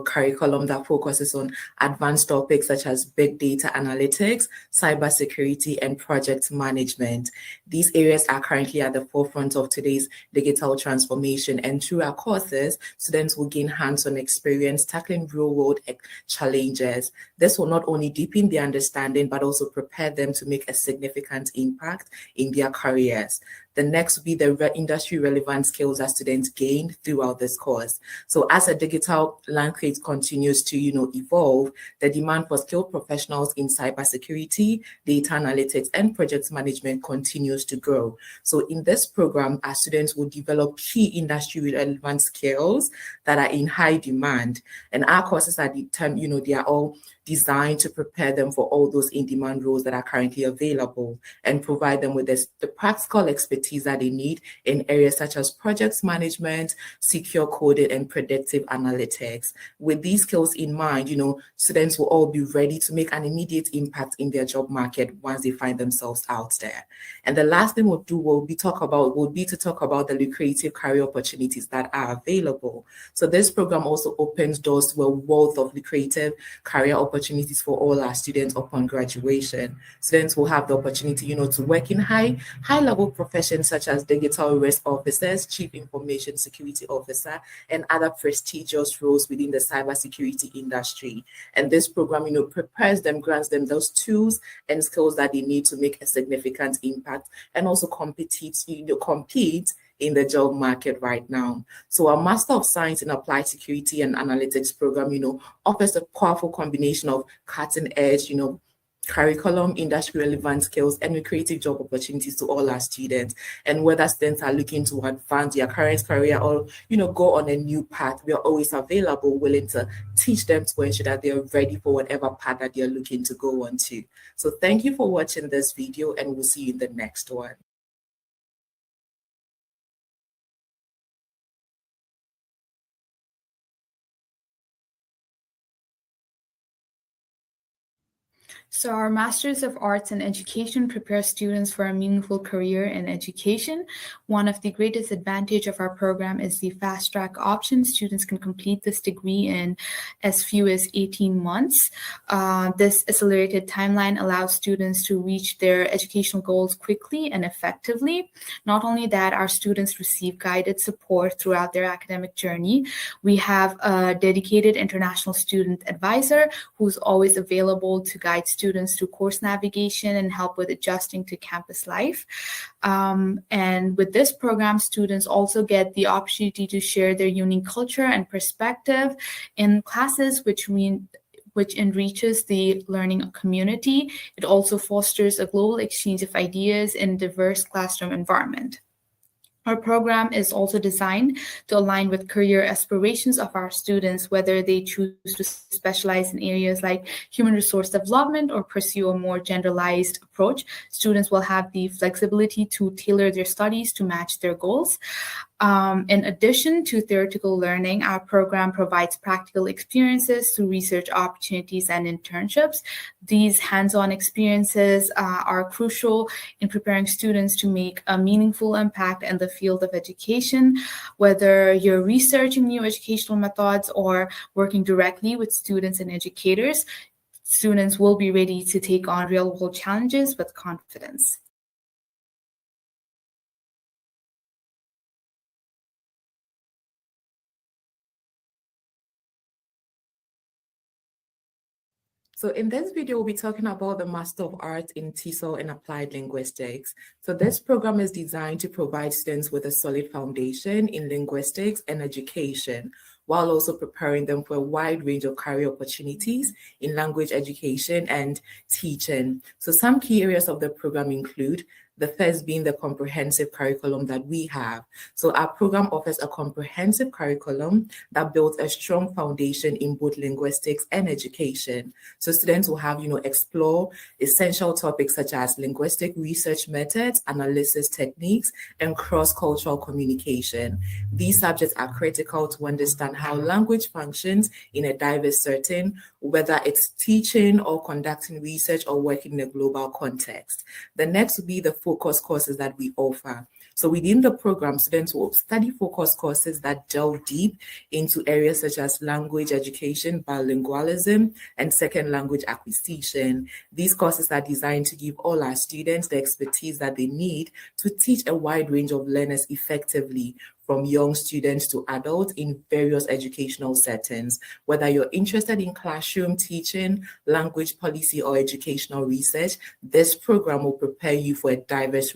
curriculum that focuses on advanced topics such as big data analytics, cybersecurity, and project management. These areas are currently at the forefront of today's digital transformation, and through our courses, students will gain hands-on experience tackling real-world challenges. This will not only deepen their understanding, but also prepare them to make a significant impact in their careers. The next will be the industry relevant skills that students gain throughout this course. So as the digital landscape continues to, evolve, the demand for skilled professionals in cybersecurity, data analytics, and project management continues to grow. So in this program, our students will develop key industry relevant skills that are in high demand. And our courses are they are all designed to prepare them for all those in-demand roles that are currently available and provide them with the practical expertise that they need in areas such as project management, secure coding, and predictive analytics. With these skills in mind, students will all be ready to make an immediate impact in their job market once they find themselves out there. And the last thing we'll do will be to talk about the lucrative career opportunities that are available. So this program also opens doors to a wealth of lucrative career opportunities for all our students upon graduation. Students will have the opportunity, to work in high-level professional positions such as digital risk officers, chief information security officer, and other prestigious roles within the cybersecurity industry. And this program, prepares them, grants them those tools and skills that they need to make a significant impact and also compete in the job market right now. So our Master of Science in Applied Security and Analytics program, offers a powerful combination of cutting edge, curriculum, industry relevant skills, and creative job opportunities to all our students. And whether students are looking to advance their current career or go on a new path, we are always available, willing to teach them to ensure that they are ready for whatever path that they are looking to go on to. So thank you for watching this video, and we'll see you in the next one. So our Masters of Arts in Education prepares students for a meaningful career in education. One of the greatest advantage of our program is the fast track option. Students can complete this degree in as few as 18 months. This accelerated timeline allows students to reach their educational goals quickly and effectively. Not only that, our students receive guided support throughout their academic journey. We have a dedicated international student advisor who's always available to guide students through course navigation and help with adjusting to campus life. And with this program, students also get the opportunity to share their unique culture and perspective in classes, which enriches the learning community. It also fosters a global exchange of ideas in a diverse classroom environment. Our program is also designed to align with career aspirations of our students, whether they choose to specialize in areas like human resource development or pursue a more generalized approach. Students will have the flexibility to tailor their studies to match their goals. In addition to theoretical learning, our program provides practical experiences through research opportunities and internships. These hands-on experiences are crucial in preparing students to make a meaningful impact in the field of education. Whether you're researching new educational methods or working directly with students and educators, students will be ready to take on real-world challenges with confidence. So in this video, we'll be talking about the Master of Arts in TESOL and Applied Linguistics. So this program is designed to provide students with a solid foundation in linguistics and education, while also preparing them for a wide range of career opportunities in language education and teaching. So some key areas of the program include the first being the comprehensive curriculum that we have. So our program offers a comprehensive curriculum that builds a strong foundation in both linguistics and education. So students will have, explore essential topics such as linguistic research methods, analysis techniques, and cross-cultural communication. These subjects are critical to understand how language functions in a diverse setting, whether it's teaching or conducting research or working in a global context. The next will be the focus courses that we offer. So within the program, students will study focus courses that delve deep into areas such as language education, bilingualism, and second language acquisition. These courses are designed to give all our students the expertise that they need to teach a wide range of learners effectively, from young students to adults in various educational settings. Whether you're interested in classroom teaching, language policy, or educational research, this program will prepare you for a diverse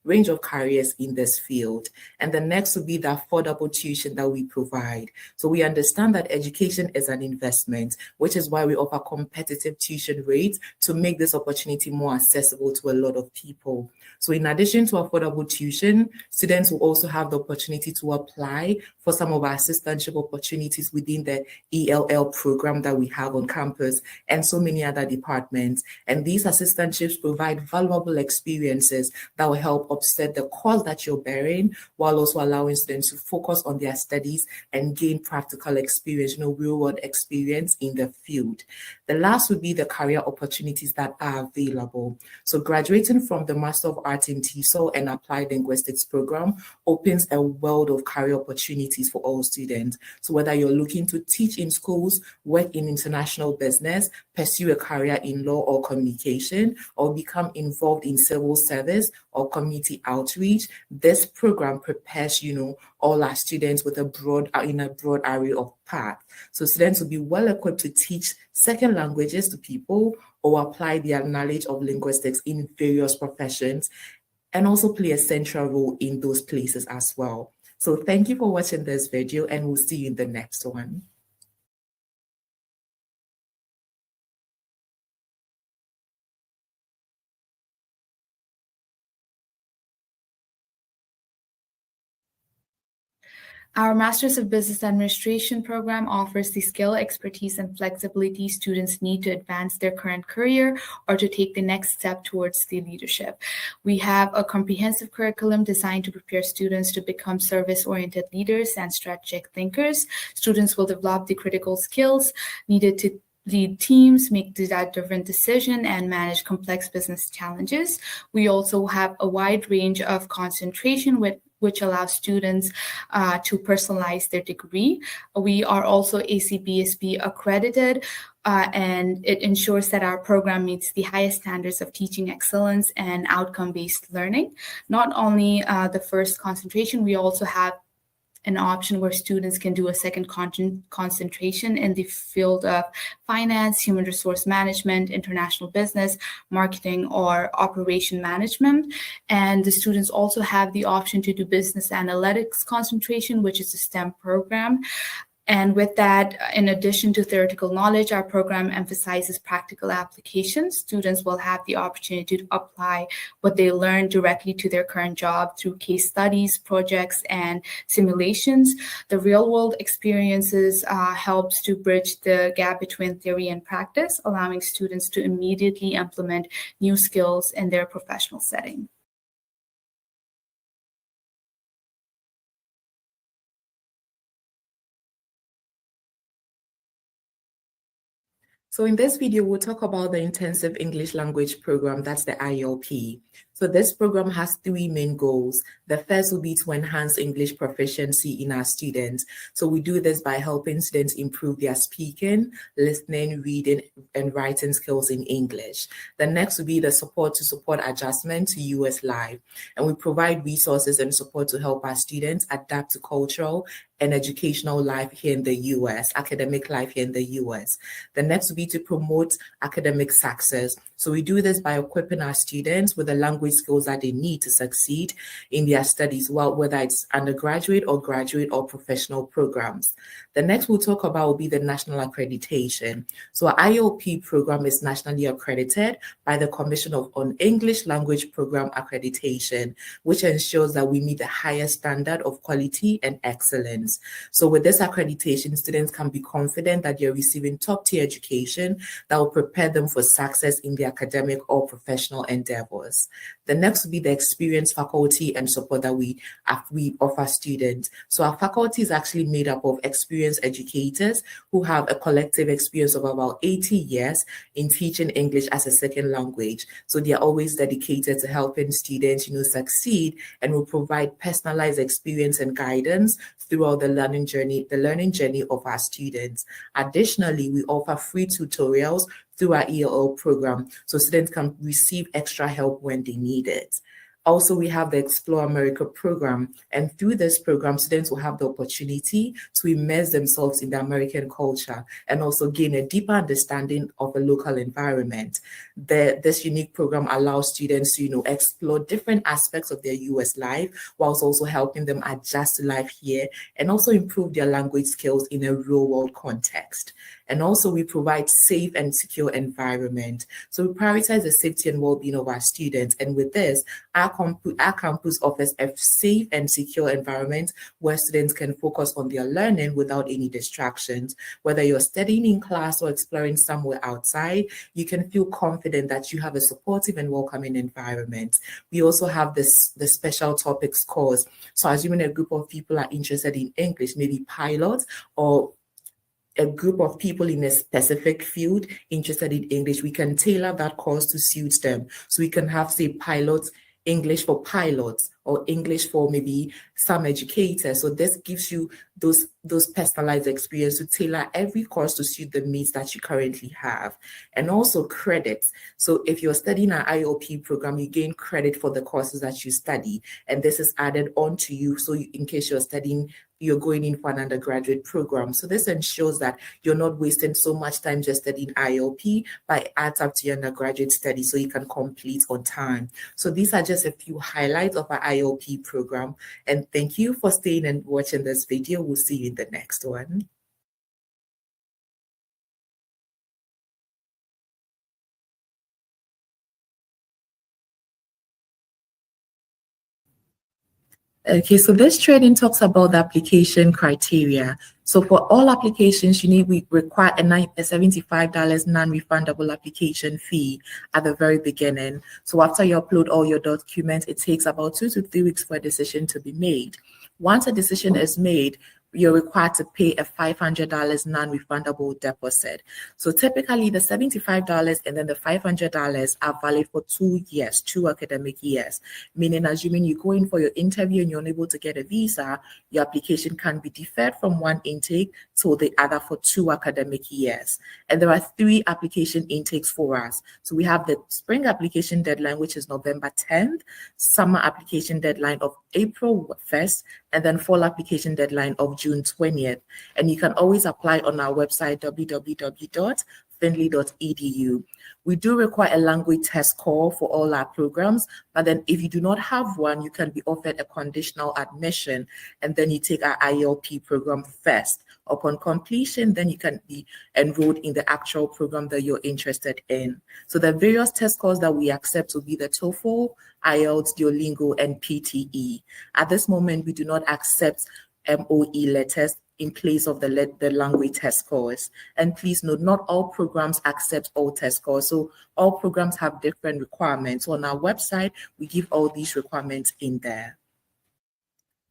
range of careers in this field. And the next will be the affordable tuition that we provide. So we understand that education is an investment, which is why we offer competitive tuition rates to make this opportunity more accessible to a lot of people. So in addition to affordable tuition, students will also have the opportunity to apply for some of our assistantship opportunities within the ELL program that we have on campus and so many other departments. And these assistantships provide valuable experiences that will help offset the cost that you're bearing, while also allowing students to focus on their studies and gain practical experience, real-world experience in the field. The last would be the career opportunities that are available. So graduating from the Master of Arts in TESOL and Applied Linguistics program opens a world of career opportunities for all students. So whether you're looking to teach in schools, work in international business, pursue a career in law or communication, or become involved in civil service or community outreach, this program prepares, all our students with a broad array of paths. So students will be well equipped to teach second languages to people or apply their knowledge of linguistics in various professions and also play a central role in those places as well. So thank you for watching this video, and we'll see you in the next one. Our Masters of Business Administration program offers the skill, expertise, and flexibility students need to advance their current career or to take the next step towards the leadership. We have a comprehensive curriculum designed to prepare students to become service-oriented leaders and strategic thinkers. Students will develop the critical skills needed to lead teams, make data-driven decisions, and manage complex business challenges. We also have a wide range of concentration which allows students to personalize their degree. We are also ACBSB accredited, and it ensures that our program meets the highest standards of teaching excellence and outcome-based learning. Not only the first concentration, we also have an option where students can do a second concentration in the field of finance, human resource management, international business, marketing, or operation management. And the students also have the option to do business analytics concentration, which is a STEM program. And with that, in addition to theoretical knowledge, our program emphasizes practical applications. Students will have the opportunity to apply what they learn directly to their current job through case studies, projects, and simulations. The real-world experiences helps to bridge the gap between theory and practice, allowing students to immediately implement new skills in their professional setting. So in this video, we'll talk about the Intensive English Language Program, that's the IELP. So this program has three main goals. The first will be to enhance English proficiency in our students. So we do this by helping students improve their speaking, listening, reading, and writing skills in English. The next will be the support to support adjustment to US Live. And we provide resources and support to help our students adapt to cultural and educational life here in the US, academic life here in the US. The next will be to promote academic success. So we do this by equipping our students with the language skills that they need to succeed in their studies, whether it's undergraduate or graduate or professional programs. The next we'll talk about will be the national accreditation. So our IELP program is nationally accredited by the Commission on English Language Program Accreditation, which ensures that we meet the highest standard of quality and excellence. So with this accreditation, students can be confident that they're receiving top-tier education that will prepare them for success in their academic or professional endeavors. The next will be the experienced faculty and support that we offer students. So our faculty is actually made up of experienced educators who have a collective experience of about 80 years in teaching English as a second language. So they are always dedicated to helping students, succeed, and will provide personalized experience and guidance throughout the learning journey of our students. Additionally, we offer free tutorials through our ELL program, so students can receive extra help when they need it. Also, we have the Explore America program, and through this program, students will have the opportunity to immerse themselves in the American culture and also gain a deeper understanding of a local environment. This unique program allows students to, explore different aspects of their US life, whilst also helping them adjust to life here and also improve their language skills in a real-world context. And also, we provide safe and secure environment. So we prioritize the safety and well-being of our students. And with this, our campus offers a safe and secure environment where students can focus on their learning without any distractions. Whether you're studying in class or exploring somewhere outside, you can feel confident that you have a supportive and welcoming environment. We also have the special topics course. So assuming a group of people are interested in English, maybe pilots or a group of people in a specific field interested in English, we can tailor that course to suit them. So we can have, say, pilots, English for pilots, or English for maybe some educators. So this gives you those personalized experience to tailor every course to suit the needs that you currently have. And also credits. So if you're studying an IOP program, you gain credit for the courses that you study. And this is added on to you. So in case you're going in for an undergraduate program. So this ensures that you're not wasting so much time just studying IOP, but it adds up to your undergraduate study so you can complete on time. So these are just a few highlights of our IOP program. And thank you for staying and watching this video. We'll see you in the next one. Okay, so this training talks about the application criteria. So for all applications, we require a $75 non-refundable application fee at the very beginning. So after you upload all your documents, it takes about 2 to 3 weeks for a decision to be made. Once a decision is made, you're required to pay a $500 non-refundable deposit. So typically the $75 and then the $500 are valid for 2 years, 2 academic years, meaning assuming you go in for your interview and you're unable to get a visa, your application can be deferred from one intake to the other for 2 academic years. And there are 3 application intakes for us. So we have the spring application deadline, which is November 10th, summer application deadline of April 1st, and then fall application deadline of June 20th. And you can always apply on our website, www.findlay.edu. We do require a language test score for all our programs, but then if you do not have one, you can be offered a conditional admission, and then you take our IELP program first. Upon completion, then you can be enrolled in the actual program that you're interested in. So the various test scores that we accept will be the TOEFL, IELTS, Duolingo, and PTE. At this moment, we do not accept MOE letters in place of the language test scores. And please note, not all programs accept all test scores. So all programs have different requirements. So on our website, we give all these requirements in there.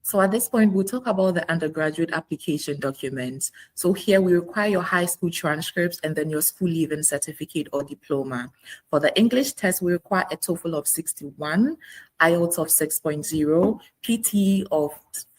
So at this point, we'll talk about the undergraduate application documents. So here we require your high school transcripts and then your school leaving certificate or diploma. For the English test, we require a TOEFL of 61, IELTS of 6.0, PTE of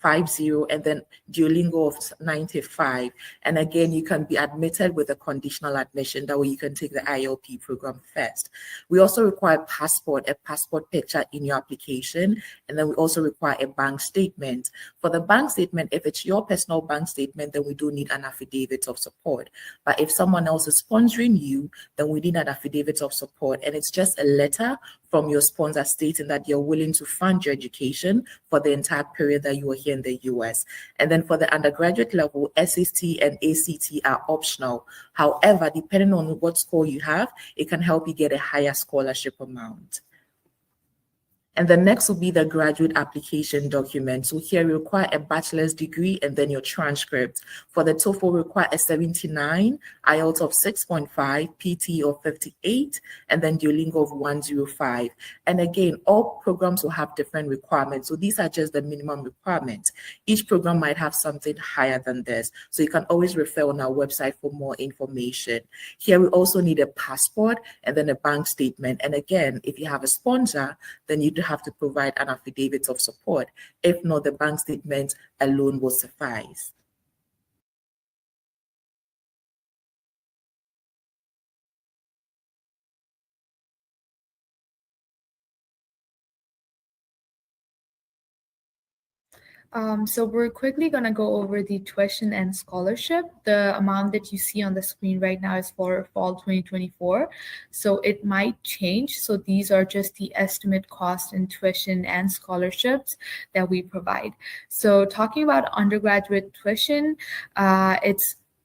50, and then Duolingo of 95. And again, you can be admitted with a conditional admission. That way you can take the IELP program first. We also require a passport picture in your application. And then we also require a bank statement. For the bank statement, if it's your personal bank statement, then we do need an affidavit of support. But if someone else is sponsoring you, then we need an affidavit of support. And it's just a letter from your sponsor stating that you're willing to fund your education for the entire period that you are here in the US. And then for the undergraduate level, SAT and ACT are optional. However, depending on what score you have, it can help you get a higher scholarship amount. And the next will be the graduate application document. So here we require a bachelor's degree and then your transcript. For the TOEFL, we require a 79, IELTS of 6.5, PTE of 58, and then Duolingo of 105. And again, all programs will have different requirements. So these are just the minimum requirements. Each program might have something higher than this. So you can always refer on our website for more information. Here we also need a passport and then a bank statement. And again, if you have a sponsor, then you do have to provide an affidavit of support. If not, the bank statement alone will suffice. So we're quickly going to go over the tuition and scholarship. The amount that you see on the screen right now is for fall 2024. So it might change. So these are just the estimate cost in tuition and scholarships that we provide. So talking about undergraduate tuition,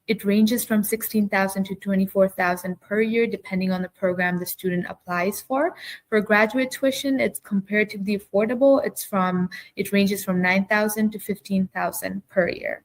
it ranges from $16,000 to $24,000 per year, depending on the program the student applies for. For graduate tuition, it's comparatively affordable. It ranges from $9,000 to $15,000 per year.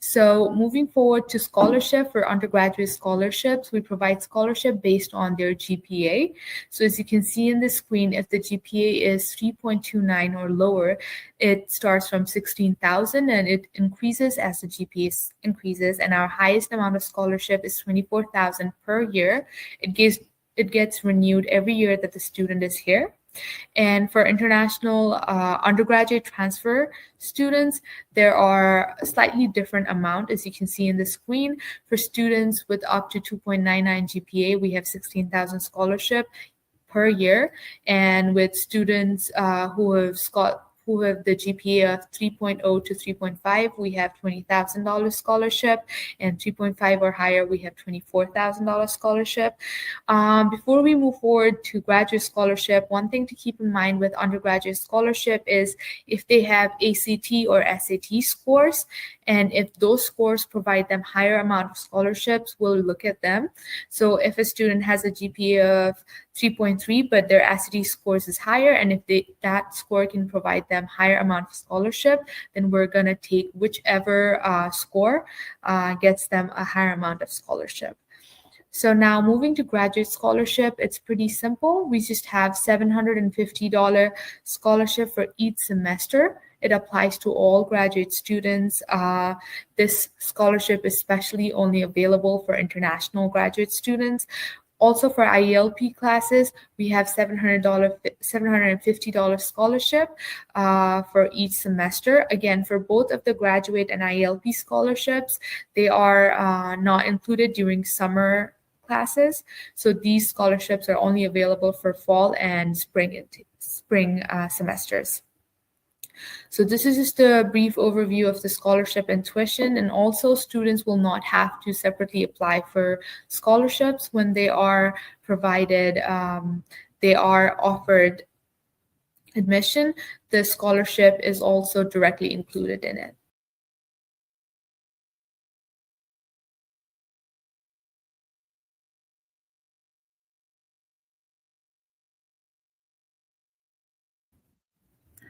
So moving forward to scholarship, for undergraduate scholarships, we provide scholarship based on their GPA. So as you can see in the screen, if the GPA is 3.29 or lower, it starts from 16,000 and it increases as the GPA increases. And our highest amount of scholarship is 24,000 per year. It gets renewed every year that the student is here. And for international undergraduate transfer students, there are a slightly different amount, as you can see in the screen. For students with up to 2.99 GPA, we have 16,000 scholarship per year. And with students who have the GPA of 3.0 to 3.5, we have $20,000 scholarship, and 3.5 or higher, we have $24,000 scholarship. Before we move forward to graduate scholarship, one thing to keep in mind with undergraduate scholarship is if they have ACT or SAT scores, and if those scores provide them higher amount of scholarships, we'll look at them. So if a student has a GPA of 3.3, but their SAT scores is higher, and if that score can provide them higher amount of scholarship, then we're going to take whichever score gets them a higher amount of scholarship. So now moving to graduate scholarship, it's pretty simple. We just have $750 scholarship for each semester. It applies to all graduate students. This scholarship is especially only available for international graduate students. Also for IELP classes, we have $750 scholarship for each semester. Again, for both of the graduate and IELP scholarships, they are not included during summer classes. So these scholarships are only available for fall and spring semesters. So this is just a brief overview of the scholarship and tuition, and also students will not have to separately apply for scholarships when they are provided, they are offered admission. The scholarship is also directly included in it.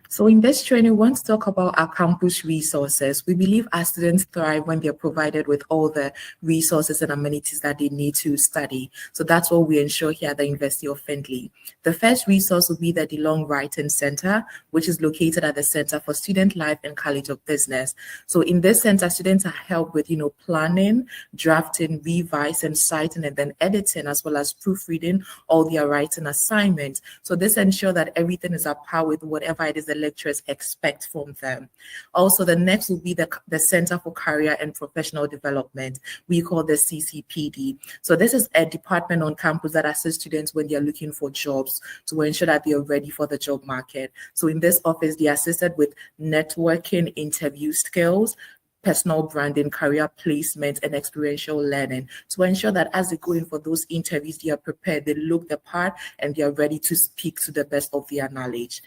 So in this training, we want to talk about our campus resources. We believe our students thrive when they're provided with all the resources and amenities that they need to study. So that's what we ensure here at the University of Findlay. The first resource will be the DeLong Writing Center, which is located at the Center for Student Life and College of Business. So in this center, students are helped with, planning, drafting, revising, citing, and then editing, as well as proofreading all their writing assignments. So this ensures that everything is at par with whatever it is the lecturers expect from them. Also, the next will be the Center for Career and Professional Development. We call the CCPD. So this is a department on campus that assists students when they're looking for jobs to ensure that they are ready for the job market. So in this office, they are assisted with networking, interview skills, personal branding, career placement, and experiential learning to ensure that as they go in for those interviews, they are prepared, they look the part, and they are ready to speak to the best of their knowledge.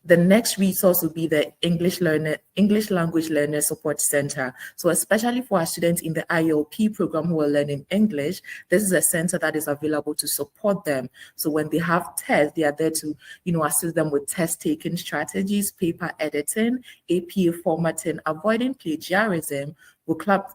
The next resource will be the English Language Learner Support Center. So especially for our students in the IELP program who are learning English, this is a center that is available to support them. So when they have tests, they are there to, assist them with test-taking strategies, paper editing, APA formatting, avoiding plagiarism,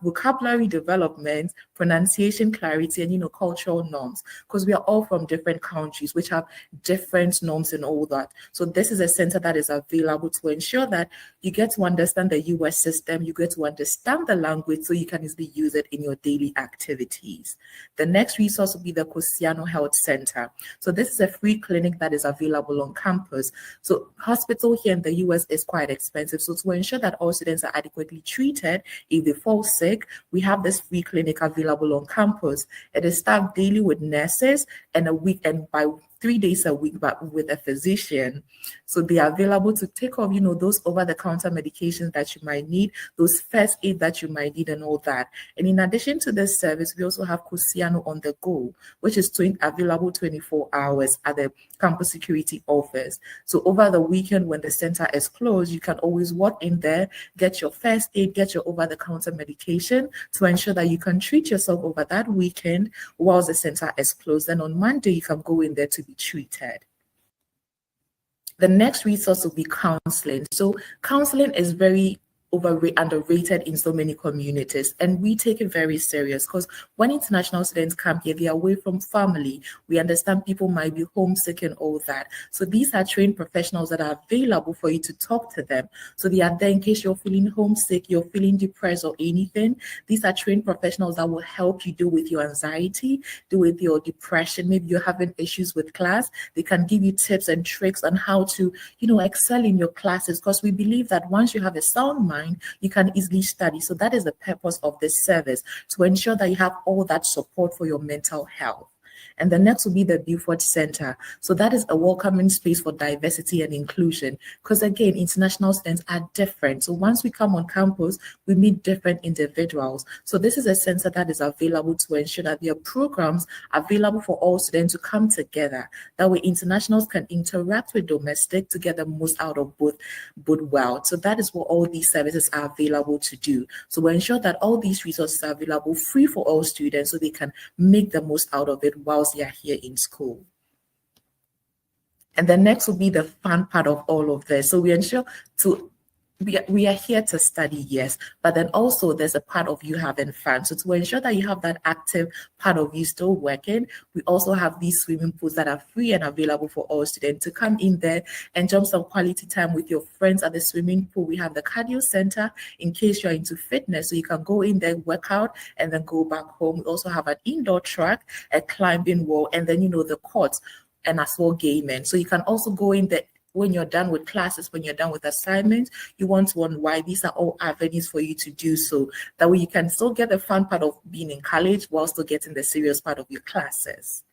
vocabulary development, pronunciation clarity, and cultural norms, because we are all from different countries which have different norms and all that. So this is a center that is available to ensure that you get to understand the US system, you get to understand the language so you can easily use it in your daily activities. The next resource will be the Kosiano Health Center. So this is a free clinic that is available on campus. So hospital here in the US is quite expensive. So to ensure that all students are adequately treated, if they fall sick, we have this free clinic available on campus. It is staffed daily with nurses and by 3 days a week, but with a physician. So they are available to take off, those over-the-counter medications that you might need, those first aid that you might need and all that. And in addition to this service, we also have Kosiano on the go, which is available 24 hours at the campus security office. So over the weekend when the center is closed, you can always walk in there, get your first aid, get your over-the-counter medication to ensure that you can treat yourself over that weekend while the center is closed. And on Monday, you can go in there to be treated. The next resource will be counseling. So counseling is very underrated in so many communities, and we take it very serious because when international students come here, they're away from family. We understand people might be homesick and all that. So these are trained professionals that are available for you to talk to them. So they are there in case you're feeling homesick, you're feeling depressed or anything. These are trained professionals that will help you deal with your anxiety, deal with your depression. Maybe you're having issues with class. They can give you tips and tricks on how to, excel in your classes, because we believe that once you have a sound mind, you can easily study. So that is the purpose of this service, to ensure that you have all that support for your mental health. And the next will be the Beaufort Center. So that is a welcoming space for diversity and inclusion, because again, international students are different. So once we come on campus, we meet different individuals. So this is a center that is available to ensure that there are programs available for all students to come together. That way internationals can interact with domestic to get the most out of both worlds. So that is what all these services are available to do. So we ensure that all these resources are available free for all students so they can make the most out of it whilst they are here in school. And the next will be the fun part of all of this. So we ensure we are here to study, yes, but then also there's a part of you having fun. So to ensure that you have that active part of you still working, we also have these swimming pools that are free and available for all students to come in there and jump some quality time with your friends at the swimming pool. We have the cardio center in case you're into fitness, so you can go in there, work out, and then go back home. We also have an indoor track, a climbing wall, and then the courts, and as well gaming. So you can also go in there when you're done with classes, when you're done with assignments, you want to unwind. These are all avenues for you to do so. That way you can still get the fun part of being in college while still getting the serious part of your classes.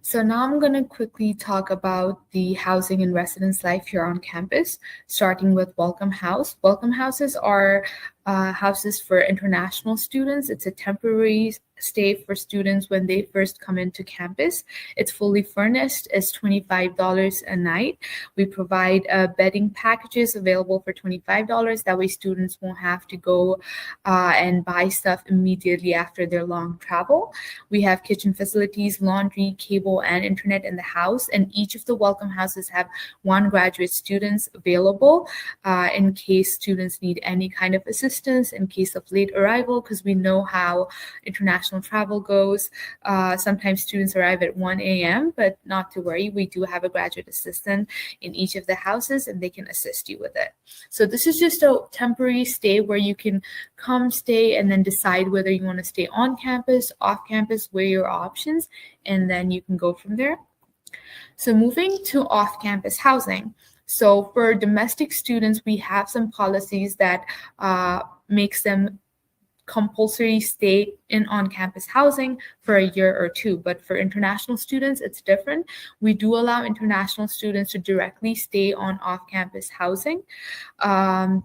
So now I'm going to quickly talk about the housing and residence life here on campus, starting with Welcome House. Welcome Houses are houses for international students. It's a temporary stay for students when they first come into campus. It's fully furnished. It's $25 a night. We provide bedding packages available for $25. That way students won't have to go and buy stuff immediately after their long travel. We have kitchen facilities, laundry, cable, and internet in the house. And each of the Welcome Houses have one graduate students available in case students need any kind of assistance in case of late arrival, because we know how international travel goes. Sometimes students arrive at 1 a.m., but not to worry. We do have a graduate assistant in each of the houses, and they can assist you with it. So this is just a temporary stay where you can come stay and then decide whether you want to stay on campus, off campus, weigh your options, and then you can go from there. So moving to off-campus housing. So for domestic students, we have some policies that makes them compulsory stay in on-campus housing for a year or two. But for international students, it's different. We do allow international students to directly stay on off-campus housing.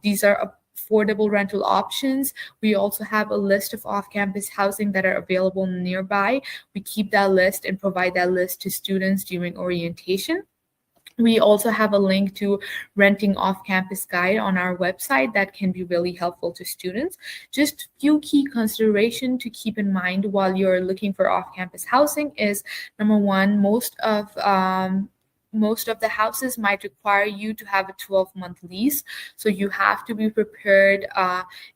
These are affordable rental options. We also have a list of off-campus housing that are available nearby. We keep that list and provide that list to students during orientation. We also have a link to renting off-campus guide on our website that can be really helpful to students. Just few key considerations to keep in mind while you're looking for off-campus housing is, number one, most of the houses might require you to have a 12-month lease. So you have to be prepared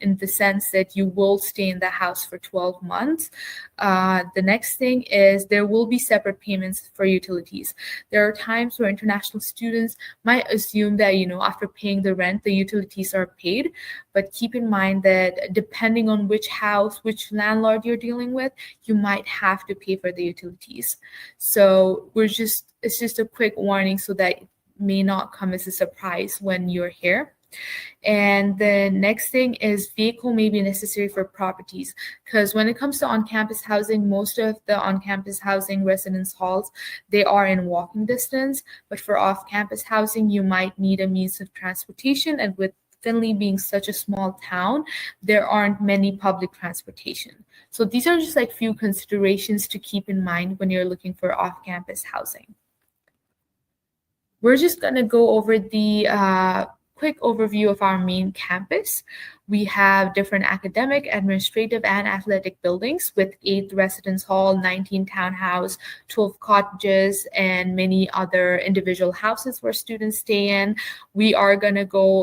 in the sense that you will stay in the house for 12 months. The next thing is there will be separate payments for utilities. There are times where international students might assume that, after paying the rent, the utilities are paid. But keep in mind that depending on which house, which landlord you're dealing with, you might have to pay for the utilities. So it's just a quick warning so that it may not come as a surprise when you're here. And the next thing is vehicle may be necessary for properties, because when it comes to on-campus housing, most of the on-campus housing residence halls, they are in walking distance. But for off-campus housing, you might need a means of transportation. And with Findlay being such a small town, there aren't many public transportation. So these are just like few considerations to keep in mind when you're looking for off-campus housing. We're just going to go over the quick overview of our main campus. We have different academic, administrative, and athletic buildings with 8 residence hall, 19 townhouse, 12 cottages, and many other individual houses where students stay in. We are going to go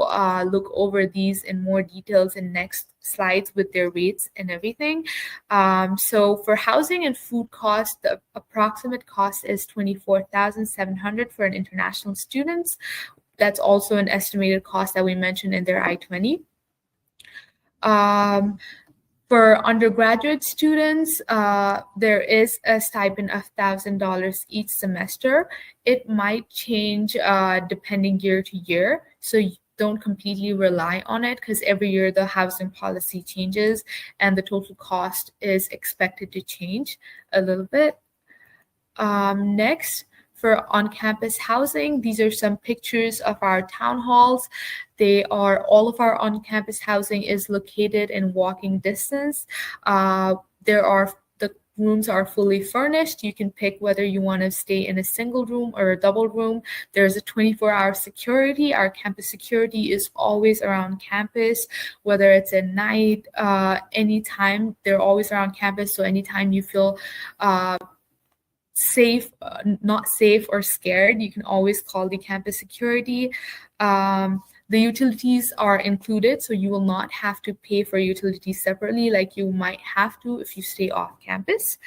look over these in more details in next slides with their rates and everything. So for housing and food cost, the approximate cost is $24,700 for an international students. That's also an estimated cost that we mentioned in their I-20. For undergraduate students, there is a stipend of $1,000 each semester. It might change depending year to year, so you don't completely rely on it because every year the housing policy changes and the total cost is expected to change a little bit. Next, for on-campus housing, these are some pictures of our town halls. All of our on-campus housing is located in walking distance. The rooms are fully furnished. You can pick whether you want to stay in a single room or a double room. There's a 24-hour security. Our campus security is always around campus, whether it's at night, anytime, they're always around campus. So anytime you feel safe, not safe or scared, you can always call the campus security. The utilities are included, so you will not have to pay for utilities separately like you might have to if you stay off campus.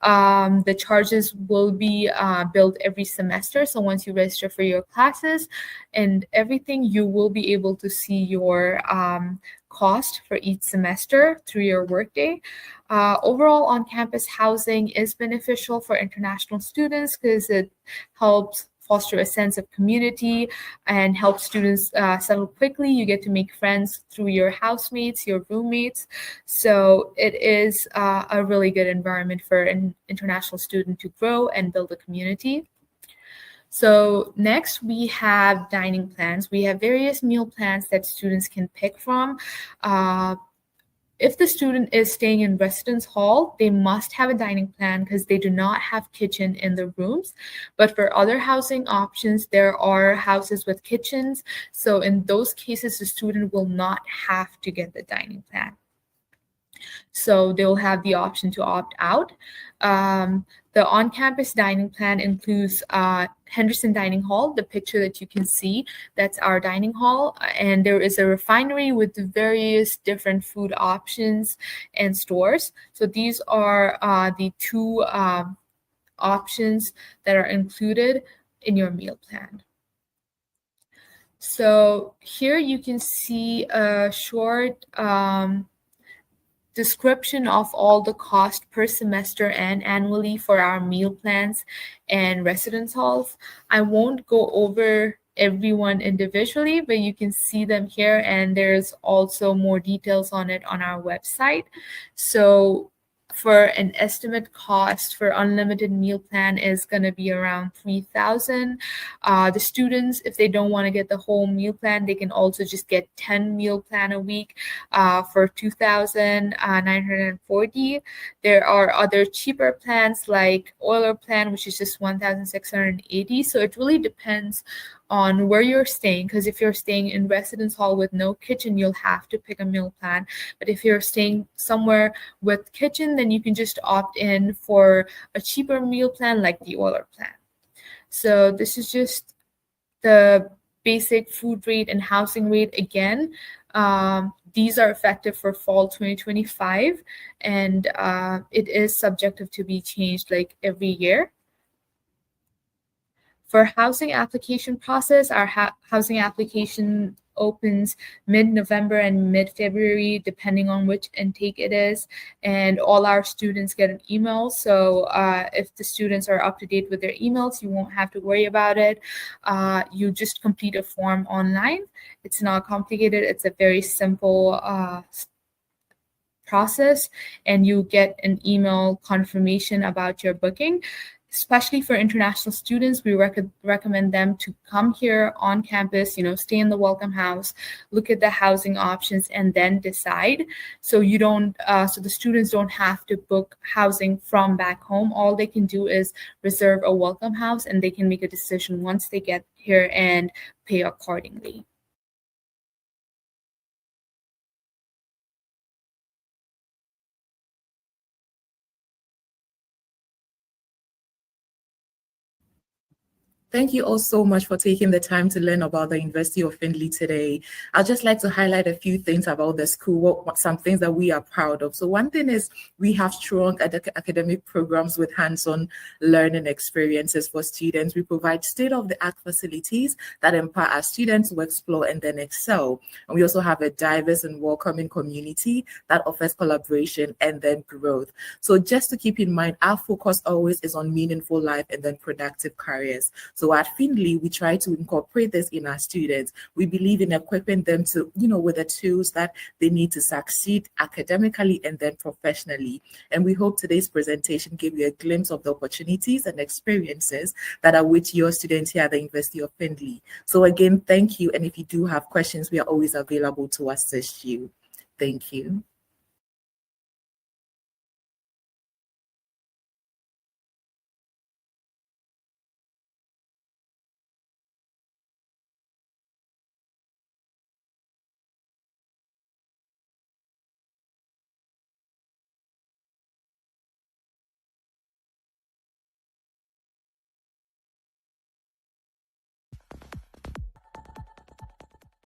The charges will be billed every semester, so once you register for your classes and everything, you will be able to see your cost for each semester through your workday. Overall, on-campus housing is beneficial for international students because it helps foster a sense of community and help students settle quickly. You get to make friends through your housemates, your roommates. So it is a really good environment for an international student to grow and build a community. So next, we have dining plans. We have various meal plans that students can pick from. If the student is staying in residence hall, they must have a dining plan because they do not have kitchen in the rooms. But for other housing options, there are houses with kitchens. So in those cases, the student will not have to get the dining plan. So they'll have the option to opt out. The on-campus dining plan includes Henderson Dining Hall, the picture that you can see, that's our dining hall. And there is a refinery with various different food options and stores. So these are the 2 options that are included in your meal plan. So here you can see a short description of all the cost per semester and annually for our meal plans and residence halls. I won't go over everyone individually, but you can see them here, and there's also more details on it on our website. So for an estimate cost for unlimited meal plan is going to be around $3,000. The students, if they don't want to get the whole meal plan, they can also just get 10 meal plan a week for $2,940. There are other cheaper plans like Euler plan, which is just $1,680. So it really depends on where you're staying, because if you're staying in residence hall with no kitchen, you'll have to pick a meal plan. But if you're staying somewhere with kitchen, then you can just opt in for a cheaper meal plan like the Euler plan. So this is just the basic food rate and housing rate again. These are effective for fall 2025, and it is subjective to be changed like every year. For housing application process, our housing application opens mid-November and mid-February, depending on which intake it is. And all our students get an email. So if the students are up to date with their emails, you won't have to worry about it. You just complete a form online. It's not complicated. It's a very simple process, and you get an email confirmation about your booking. Especially for international students, we recommend them to come here on campus, stay in the Welcome House, look at the housing options, and then decide. So so the students don't have to book housing from back home. All they can do is reserve a Welcome House, and they can make a decision once they get here and pay accordingly. Thank you all so much for taking the time to learn about the University of Findlay today. I'd just like to highlight a few things about the school, some things that we are proud of. So one thing is we have strong academic programs with hands-on learning experiences for students. We provide state-of-the-art facilities that empower our students to explore and then excel. And we also have a diverse and welcoming community that offers collaboration and then growth. So just to keep in mind, our focus always is on meaningful life and then productive careers. So at Findlay, we try to incorporate this in our students. We believe in equipping them to, with the tools that they need to succeed academically and then professionally. And we hope today's presentation gave you a glimpse of the opportunities and experiences that are with your students here at the University of Findlay. So again, thank you. And if you do have questions, we are always available to assist you. Thank you.